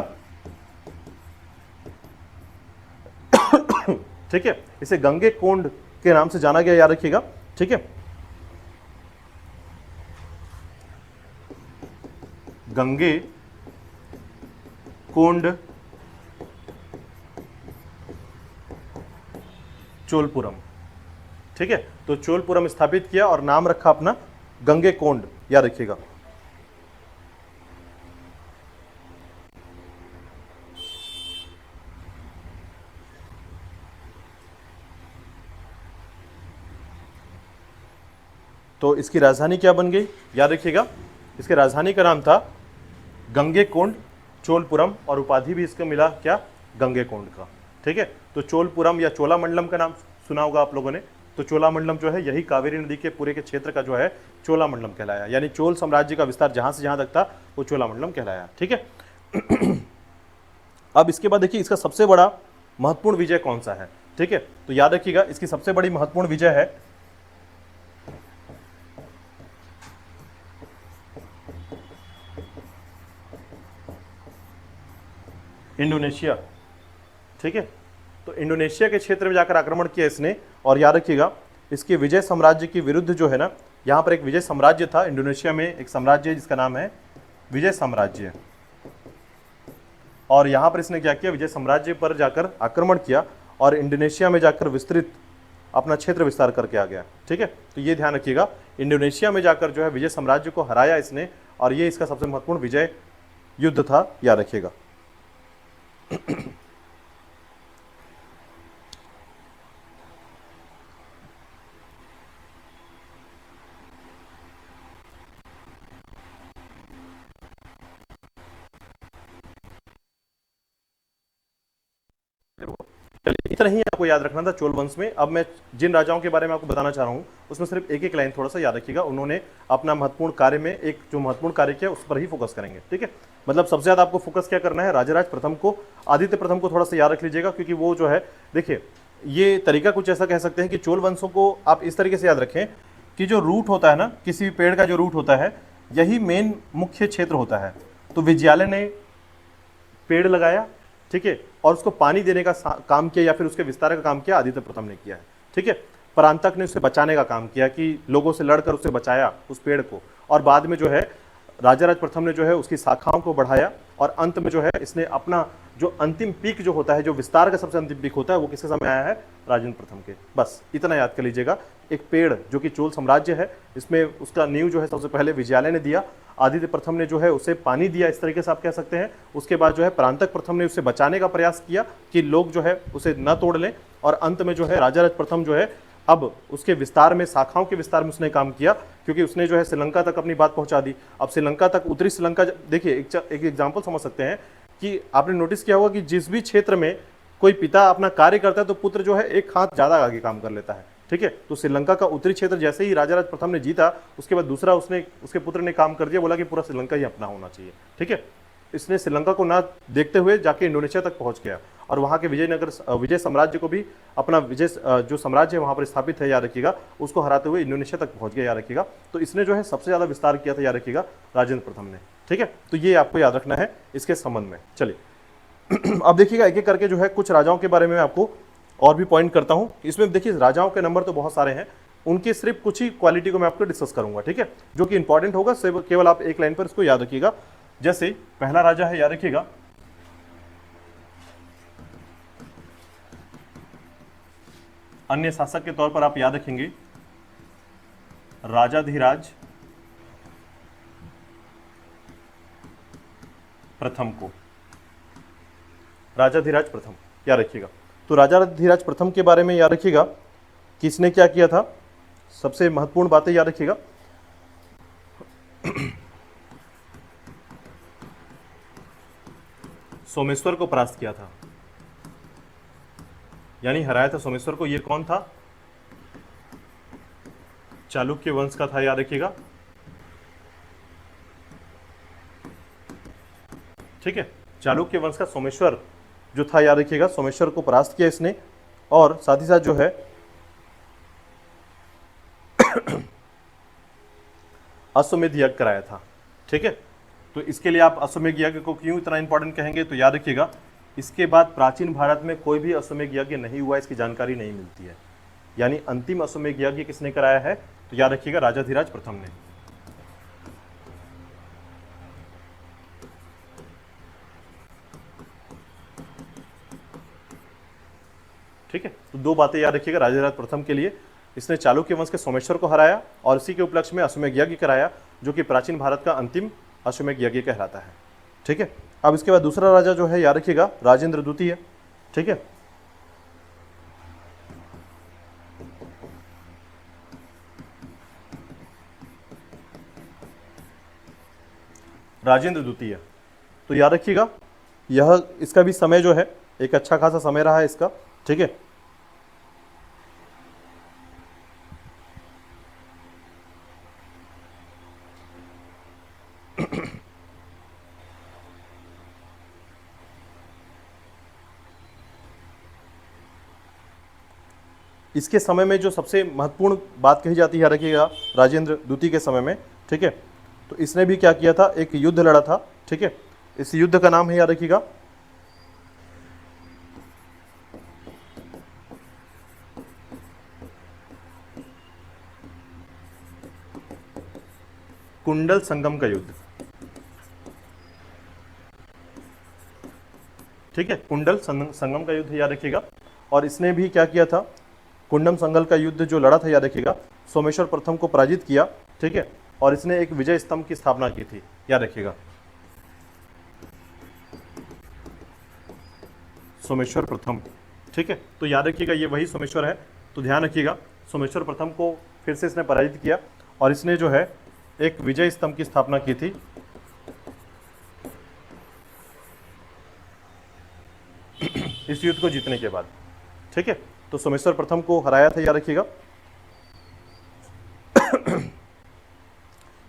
ठीक है। इसे गंगे कोंड के नाम से जाना गया, याद रखिएगा, ठीक है। गंगे कोंड चोलपुरम, ठीक है। तो चोलपुरम स्थापित किया और नाम रखा अपना गंगे कोंड, याद रखिएगा। तो इसकी राजधानी क्या बन गई, याद रखिएगा, इसकी राजधानी का नाम था गंगेकोंड चोलपुरम, और उपाधि भी इसका मिला क्या, गंगेकोंड का। ठीक है, तो चोलपुरम या चोलामंडलम का नाम सुना होगा आप लोगों ने। तो चोलामंडलम जो है यही कावेरी नदी के पूरे के क्षेत्र का जो है चोलामंडलम कहलाया, यानी चोल साम्राज्य का विस्तार जहां से जहां तक था वो चोलामंडलम कहलाया। ठीक है। अब इसके बाद देखिए इसका सबसे बड़ा महत्वपूर्ण विजय कौन सा है। ठीक है, तो याद रखिएगा इसकी सबसे बड़ी महत्वपूर्ण विजय है इंडोनेशिया। ठीक है, तो इंडोनेशिया के क्षेत्र में जाकर आक्रमण किया इसने, और याद रखिएगा इसके विजय साम्राज्य के विरुद्ध जो है ना, यहां पर एक विजय साम्राज्य था इंडोनेशिया में, एक साम्राज्य जिसका नाम है विजय साम्राज्य, और यहां पर इसने क्या किया, विजय साम्राज्य पर जाकर आक्रमण किया और इंडोनेशिया में जाकर विस्तृत अपना क्षेत्र विस्तार करके आ गया। ठीक है, तो ये ध्यान रखिएगा, इंडोनेशिया में जाकर जो है विजय साम्राज्य को हराया इसने, और ये इसका सबसे महत्वपूर्ण विजय युद्ध था, याद रखिएगा। इतना ही आपको याद रखना था चोल वंश में। अब मैं जिन राजाओं के बारे में आपको बताना चाह रहा हूं उसमें सिर्फ एक एक लाइन थोड़ा सा याद रखिएगा, उन्होंने अपना महत्वपूर्ण कार्य में एक जो महत्वपूर्ण कार्य किया उस पर ही फोकस करेंगे। ठीक है, मतलब सबसे ज्यादा आपको फोकस क्या करना है, राजराज प्रथम को, आदित्य प्रथम को थोड़ा सा याद रख लीजिएगा, क्योंकि वो जो है देखिए ये तरीका कुछ ऐसा कह सकते हैं कि चोल वंशों को आप इस तरीके से याद रखें कि जो रूट होता है ना, किसी भी पेड़ का जो रूट होता है यही मेन मुख्य क्षेत्र होता है। तो विजयालय ने पेड़ लगाया, ठीक है, और उसको पानी देने का काम किया या फिर उसके विस्तार का काम किया आदित्य प्रथम ने किया है। ठीक है, परांतक ने उसे बचाने का काम किया कि लोगों से लड़कर उसे बचाया उस पेड़ को, और बाद में जो है राजाराज प्रथम ने जो है उसकी शाखाओं को बढ़ाया, और अंत में जो है इसने अपना जो अंतिम पीक जो होता है, जो विस्तार का सबसे अंतिम पीक होता है, वो किसके समय आया है, राजेंद्र प्रथम के। बस इतना याद कर लीजिएगा, एक पेड़ जो कि चोल साम्राज्य है, इसमें उसका नींव जो है सबसे पहले विजयालय ने दिया, आदित्य प्रथम ने जो है उसे पानी दिया, इस तरीके से आप कह सकते हैं। उसके बाद जो है परांतक प्रथम ने उसे बचाने का प्रयास किया कि लोग जो है उसे न तोड़ लें, और अंत में जो है राजाराज प्रथम जो है अब उसके विस्तार में, शाखाओं के विस्तार में उसने काम किया, क्योंकि उसने जो है श्रीलंका तक अपनी बात पहुंचा दी। अब श्रीलंका तक, उत्तरी श्रीलंका, देखिए एक एग्जांपल समझ सकते हैं कि आपने नोटिस किया होगा कि जिस भी क्षेत्र में कोई पिता अपना कार्य करता है तो पुत्र जो है एक हाथ ज्यादा आगे काम कर लेता है। ठीक है, तो श्रीलंका का उत्तरी क्षेत्र जैसे ही राजाराज प्रथम ने जीता, उसके बाद दूसरा उसके पुत्र ने काम कर दिया, बोला कि पूरा श्रीलंका ही अपना होना चाहिए। ठीक है, इसने श्रीलंका को ना देखते हुए जाके इंडोनेशिया तक पहुंच गया, और वहां के विजय साम्राज्य को भी, अपना विजय जो साम्राज्य वहां पर स्थापित है, याद रखिएगा, उसको हराते हुए इंडोनेशिया तक पहुंच गया, याद रखिएगा। तो इसने जो है सबसे ज्यादा विस्तार किया था, याद रखिएगा, राजेंद्र प्रथम ने। ठीक है, तो ये आपको याद रखना है इसके संबंध में। चलिए अब देखिएगा एक एक करके जो है कुछ राजाओं के बारे में आपको और भी पॉइंट करता हूं। इसमें देखिए राजाओं के नंबर तो बहुत सारे हैं, उनके सिर्फ कुछ ही क्वालिटी को मैं आपको डिस्कस करूंगा। ठीक है, जो कि इंपॉर्टेंट होगा, केवल आप एक लाइन पर इसको याद रखिएगा। जैसे पहला राजा है, याद रखिएगा, अन्य शासक के तौर पर आप याद रखेंगे राजाधिराज प्रथम को, राजाधिराज प्रथम याद रखिएगा। तो राजाधिराज प्रथम के बारे में याद रखिएगा किसने क्या किया था, सबसे महत्वपूर्ण बातें याद रखिएगा। सोमेश्वर को परास्त किया था, यानी हराया था सोमेश्वर को। ये कौन था, चालुक्य वंश का था, याद रखिएगा। ठीक है, चालुक्य वंश का सोमेश्वर जो था, याद रखिएगा, सोमेश्वर को परास्त किया इसने, और साथ ही साथ जो है अश्वमेध यज्ञ कराया था। ठीक है, तो इसके लिए आप अश्वमेध यज्ञ को क्यों इतना इंपॉर्टेंट कहेंगे, तो याद रखिएगा इसके बाद प्राचीन भारत में कोई भी अश्वमेध यज्ञ नहीं हुआ, इसकी जानकारी नहीं मिलती है। यानी अंतिम अश्वमेध यज्ञ किसने कराया है, तो याद रखिएगा राजाधिराज प्रथम ने। ठीक है, तो दो बातें याद रखिएगा राजाधिराज प्रथम के लिए, इसने चालुक्य वंश के सोमेश्वर को हराया, और इसी के उपलक्ष्य में अश्वमेध यज्ञ कराया, जो कि प्राचीन भारत का अंतिम अश्वमेध यज्ञ कहलाता है। ठीक है, अब इसके बाद दूसरा राजा जो है, याद रखिएगा, राजेंद्र द्वितीय। ठीक है, राजेंद्र द्वितीय। तो याद रखिएगा यह इसका भी समय जो है एक अच्छा खासा समय रहा है इसका, ठीक है। इसके समय में जो सबसे महत्वपूर्ण बात कही जाती है, याद रखिएगा, राजेंद्र द्वितीय के समय में, ठीक है। तो इसने भी क्या किया था, एक युद्ध लड़ा था, ठीक है। इस युद्ध का नाम है, याद रखिएगा, कुंडल संगम का युद्ध, ठीक है। कुंडल संगम का युद्ध, याद रखिएगा। और इसने भी क्या किया था, कुंडम संगल का युद्ध जो लड़ा था, याद रखिएगा, सोमेश्वर प्रथम को पराजित किया, ठीक है। और इसने एक विजय स्तंभ की स्थापना की थी, याद रखिएगा, सोमेश्वर प्रथम, ठीक है। तो याद रखिएगा ये वही सोमेश्वर है। तो ध्यान रखिएगा सोमेश्वर प्रथम को फिर से इसने पराजित किया और इसने जो है एक विजय स्तंभ की स्थापना की थी, इस युद्ध को जीतने के बाद, ठीक है। तो सोमेश्वर प्रथम को हराया था, याद रखिएगा।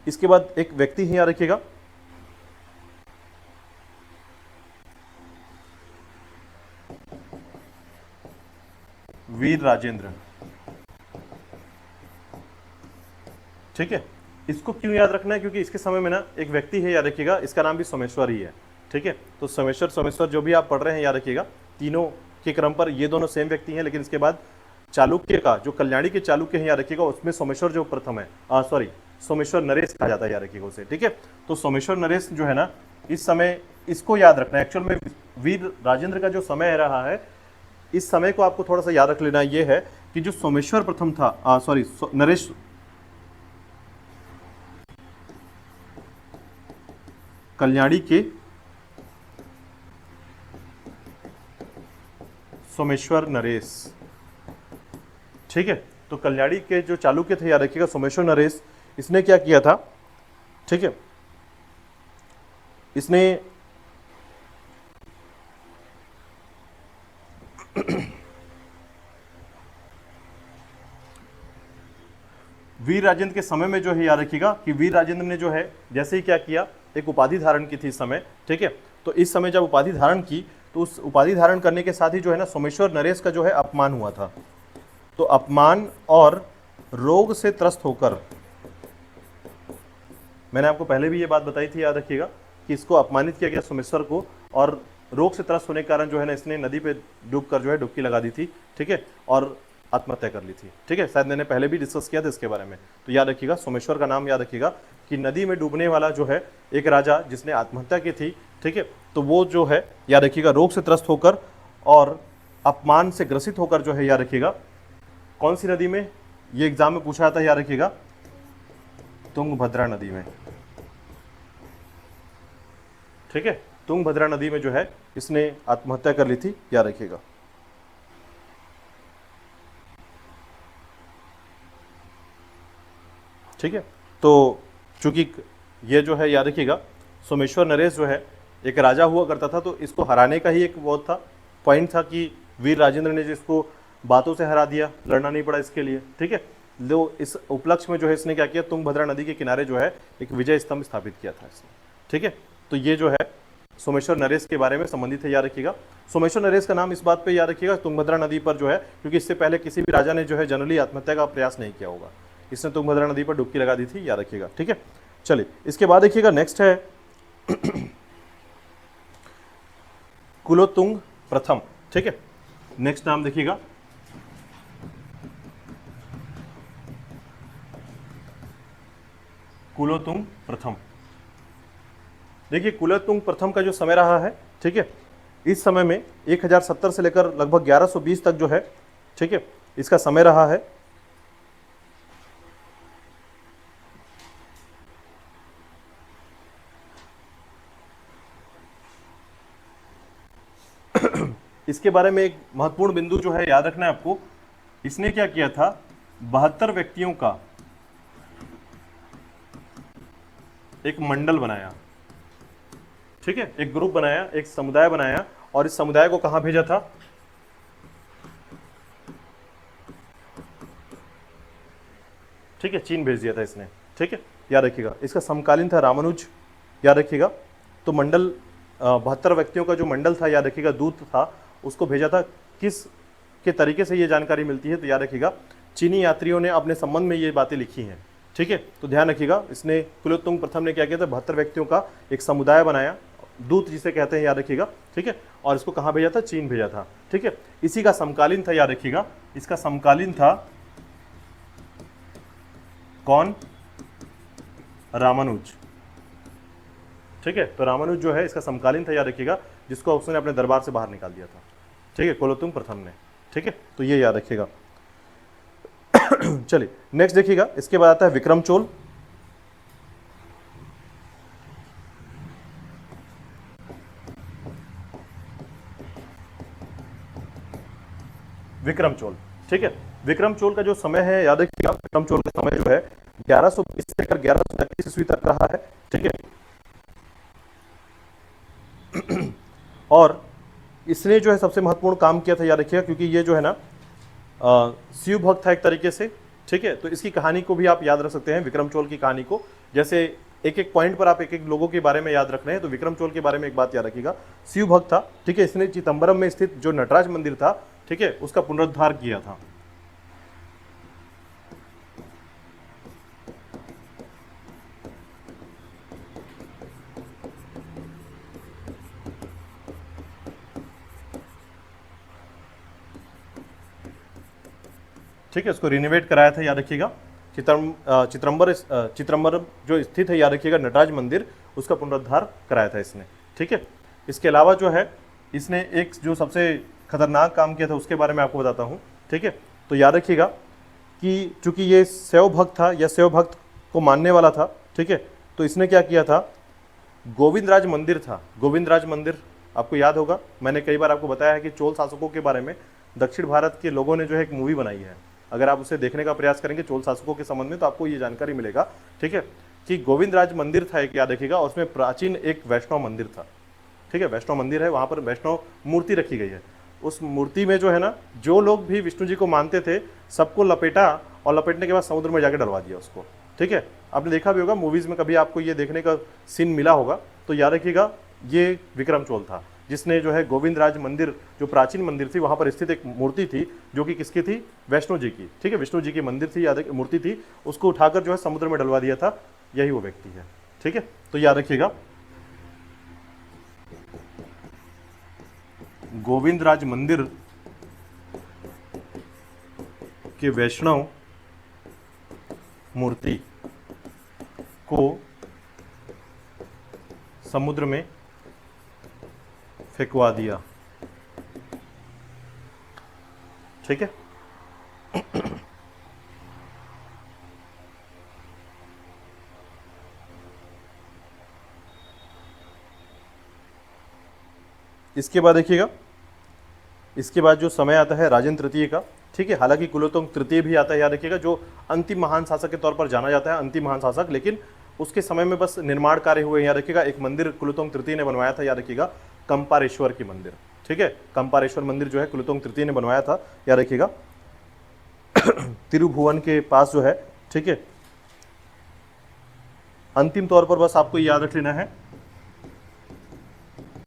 इसके बाद एक व्यक्ति है, याद रखिएगा, वीर राजेंद्र, ठीक है। इसको क्यों याद रखना है, क्योंकि इसके समय में ना एक व्यक्ति है, याद रखिएगा, इसका नाम भी सोमेश्वर ही है, ठीक है। तो सोमेश्वर जो भी आप पढ़ रहे हैं, याद रखिएगा, तीनों के क्रम पर ये दोनों सेम व्यक्ति हैं, लेकिन इसके बाद चालुक्य का जो कल्याणी के चालुक्य हैं, याद रखिएगा, उसमें सोमेश्वर जो प्रथम है, सोमेश्वर नरेश कहा जाता है, याद रखिएगा उसे, ठीक है। तो सोमेश्वर नरेश जो है ना, इस समय इसको याद रखना है। एक्चुअल में वीर राजेंद्र का जो समय रहा है, इस समय को आपको थोड़ा सा याद रख लेना, ये है कि जो सोमेश्वर प्रथम था, नरेश कल्याणी के सोमेश्वर नरेश, ठीक है। तो कल्याणी के जो चालुक्य थे, याद रखिएगा, सोमेश्वर नरेश, इसने क्या किया था, ठीक है, इसने वीर राजेंद्र के समय में जो है, याद रखिएगा कि वीर राजेंद्र ने जो है जैसे ही क्या किया, एक उपाधि धारण की थी इस समय, ठीक है। तो इस समय जब उपाधि धारण की, तो उस उपाधि धारण करने के साथ ही जो है ना, सोमेश्वर नरेश का जो है अपमान हुआ था। तो अपमान और रोग से त्रस्त होकर, मैंने आपको पहले भी ये बात बताई थी, याद रखिएगा, कि इसको अपमानित किया गया सोमेश्वर को, और रोग से त्रस्त होने के कारण जो है ना, इसने नदी पे डूब कर जो है डुबकी लगा दी थी, ठीक है, और आत्महत्या कर ली थी, ठीक है। शायद मैंने पहले भी डिस्कस किया था इसके बारे में। तो याद रखिएगा सोमेश्वर का नाम याद रखिएगा कि नदी में डूबने वाला जो है एक राजा जिसने आत्महत्या की थी, ठीक है। तो वो जो है, याद रखिएगा, रोग से त्रस्त होकर और अपमान से ग्रसित होकर जो है, याद रखिएगा, कौन सी नदी में, ये एग्जाम में पूछा था, याद रखिएगा, तुंगभद्रा नदी में, ठीक है। तुंगभद्रा नदी में जो है इसने आत्महत्या कर ली थी, याद रखिएगा। ठीक है। तो चूंकि ये जो है, याद रखिएगा, सोमेश्वर नरेश जो है एक राजा हुआ करता था, तो इसको हराने का ही एक वो था, पॉइंट था कि वीर राजेंद्र ने जिसको बातों से हरा दिया, लड़ना नहीं पड़ा इसके लिए, ठीक है। तो इस उपलक्ष्य में जो है इसने क्या किया, तुंगभद्रा नदी के किनारे जो है एक विजय स्तंभ स्थापित किया था इसने, ठीक है। तो ये जो है सोमेश्वर नरेश के बारे में संबंधित है, याद रखिएगा। सोमेश्वर नरेश का नाम इस बात पे याद रखिएगा, तुंगभद्रा नदी पर जो है, क्योंकि इससे पहले किसी भी राजा ने जो है जनरली आत्महत्या का प्रयास नहीं किया होगा, इसने तुंगभद्रा नदी पर डुबकी लगा दी थी, याद रखिएगा, ठीक है। चलिए इसके बाद देखिएगा, नेक्स्ट है कुलोत्तुंग प्रथम, ठीक है। नेक्स्ट नाम देखिएगा, कुलोत्तुंग प्रथम। देखिए कुलोत्तुंग प्रथम का जो समय रहा है, ठीक है, इस समय में 1070 से लेकर लगभग 1120 तक जो है, ठीक है, इसका समय रहा है। इसके बारे में एक महत्वपूर्ण बिंदु जो है याद रखना है आपको, इसने क्या किया था, 72 व्यक्तियों का एक मंडल बनाया, ठीक है, एक ग्रुप बनाया, एक समुदाय बनाया, और इस समुदाय को कहां भेजा था? ठीक है, चीन भेज दिया था इसने। ठीक है, याद रखिएगा। इसका समकालीन था रामानुज, याद रखिएगा। तो मंडल 72 व्यक्तियों का जो मंडल था, याद रखिएगा, दूत था, उसको भेजा था। किस के तरीके से ये जानकारी मिलती है? तो याद रखिएगा, चीनी यात्रियों ने अपने संबंध में ये बातें लिखी हैं। ठीक है, तो ध्यान रखिएगा, इसने कुलोत्तुंग प्रथम ने क्या किया था? 72 व्यक्तियों का एक समुदाय बनाया, दूत जिसे कहते हैं, याद रखिएगा। ठीक है, और इसको कहाँ भेजा था? चीन भेजा था। ठीक है, इसी का समकालीन था, याद रखिएगा, इसका समकालीन था कौन? रामानुज। ठीक है, तो रामानुज जो है इसका समकालीन था, याद रखिएगा, जिसको उसने अपने दरबार से बाहर निकाल दिया था। ठीक है, कुलोत्तुंग प्रथम ने। ठीक है, तो ये याद रखिएगा। चलिए नेक्स्ट देखिएगा, इसके बाद आता है विक्रम चोल। विक्रम चोल। ठीक है, विक्रम चोल का जो समय है, याद रखिएगा, विक्रम चोल का समय जो है 1120 से लेकर 1131 ईस्वी तक रहा है। ठीक है, और इसने जो है सबसे महत्वपूर्ण काम किया था, याद रखिएगा, क्योंकि ये जो है ना शिव भक्त था एक तरीके से। ठीक है, तो इसकी कहानी को भी आप याद रख सकते हैं, विक्रम चोल की कहानी को। जैसे एक एक पॉइंट पर आप एक एक लोगों के बारे में याद रख रहे हैं, तो विक्रम चोल के बारे में एक बात याद रखिएगा, शिव भक्त था। ठीक है, इसने चिदम्बरम में स्थित जो नटराज मंदिर था, ठीक है, उसका पुनरुद्धार किया था। ठीक है, उसको रिनोवेट कराया था, याद रखिएगा। चित्रम्बरम जो स्थित है, याद रखिएगा, नटराज मंदिर, उसका पुनरुद्धार कराया था इसने। ठीक है, इसके अलावा जो है इसने एक जो सबसे खतरनाक काम किया था उसके बारे में आपको बताता हूँ। ठीक है, तो याद रखिएगा कि चूंकि ये शैव भक्त था या शैव भक्त को मानने वाला था, ठीक है, तो इसने क्या किया था? गोविंदराज मंदिर था, गोविंदराज मंदिर आपको याद होगा, मैंने कई बार आपको बताया है कि चोल शासकों के बारे में दक्षिण भारत के लोगों ने जो है एक मूवी बनाई है। अगर आप उसे देखने का प्रयास करेंगे चोल शासकों के संबंध में, तो आपको ये जानकारी मिलेगा। ठीक है, कि गोविंदराज मंदिर था एक, याद रखिएगा, उसमें प्राचीन एक वैष्णव मंदिर था। ठीक है, वैष्णव मंदिर है, वहाँ पर वैष्णव मूर्ति रखी गई है। उस मूर्ति में जो है ना, जो लोग भी विष्णु जी को मानते थे, सबको लपेटा, और लपेटने के बाद समुद्र में जाकर डलवा दिया उसको। ठीक है, आपने देखा भी होगा मूवीज में, कभी आपको ये देखने का सीन मिला होगा, तो याद रखिएगा, ये विक्रम चोल था, जिसने जो है गोविंदराज मंदिर, जो प्राचीन मंदिर थी, वहाँ पर स्थित एक मूर्ति थी, जो कि किसकी थी? वैष्णो जी की। ठीक है, विष्णु जी की मंदिर थी, याद मूर्ति थी, उसको उठाकर जो है समुद्र में डलवा दिया था। यही वो व्यक्ति है। ठीक है, तो याद रखिएगा, गोविंदराज मंदिर के वैष्णव मूर्ति को समुद्र में फेंकवा दिया। ठीक है, इसके बाद देखिएगा, इसके बाद जो समय आता है राजेंद्र तृतीय का। ठीक है, हालांकि कुलोत्तुंग तृतीय भी आता है, याद रखिएगा, जो अंतिम महान शासक के तौर पर जाना जाता है, अंतिम महान शासक, लेकिन उसके समय में बस निर्माण कार्य हुए। याद रखिएगा, एक मंदिर कुलोत्तुंग तृतीय ने बनवाया था, याद रखिएगा, कंपारेश्वर की मंदिर। ठीक है, कंपारेश्वर मंदिर जो है कुलोत्तुंग तृतीय ने बनवाया था, याद रखिएगा, तिरुभुवन के पास जो है। ठीक है, अंतिम तौर पर बस आपको याद रख लेना है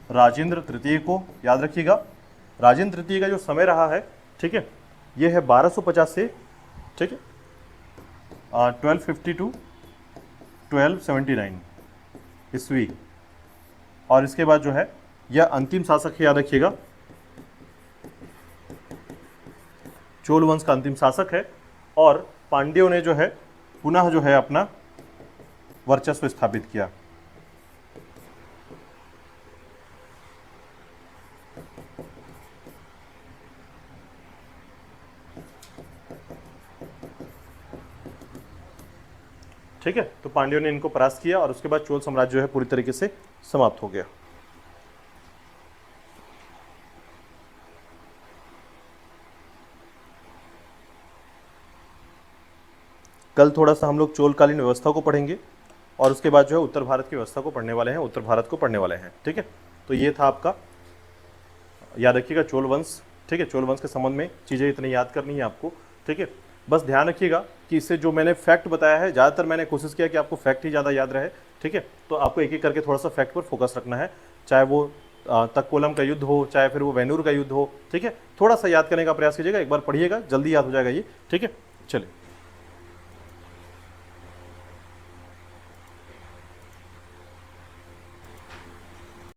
राजेंद्र तृतीय को, याद रखिएगा। राजेंद्र तृतीय का जो समय रहा है, ठीक है, ये है 1250 से, ठीक है, 1250 टू 1279 ईस्वी। और इसके बाद जो है यह अंतिम शासक है, याद रखिएगा, चोल वंश का अंतिम शासक है। और पांड्यों ने जो है पुनः जो है अपना वर्चस्व स्थापित किया। ठीक है, तो पांड्यों ने इनको परास्त किया, और उसके बाद चोल साम्राज्य जो है पूरी तरीके से समाप्त हो गया। कल थोड़ा सा हम लोग चोलकालीन व्यवस्था को पढ़ेंगे, और उसके बाद जो है उत्तर भारत की व्यवस्था को पढ़ने वाले हैं, उत्तर भारत को पढ़ने वाले हैं। ठीक है, तो ये था आपका, याद रखिएगा चोल वंश। ठीक है, चोल वंश के संबंध में चीज़ें इतनी याद करनी है आपको। ठीक है, बस ध्यान रखिएगा कि इससे जो मैंने फैक्ट बताया है, ज़्यादातर मैंने कोशिश किया कि आपको फैक्ट ही ज़्यादा याद रहे। ठीक है, तो आपको एक एक करके थोड़ा सा फैक्ट पर फोकस रखना है, चाहे वो तक्कोलम का युद्ध हो, चाहे फिर वो वेनूर का युद्ध हो। ठीक है, थोड़ा सा याद करने का प्रयास कीजिएगा, एक बार पढ़िएगा, जल्दी याद हो जाएगा ये। ठीक है, चलिए।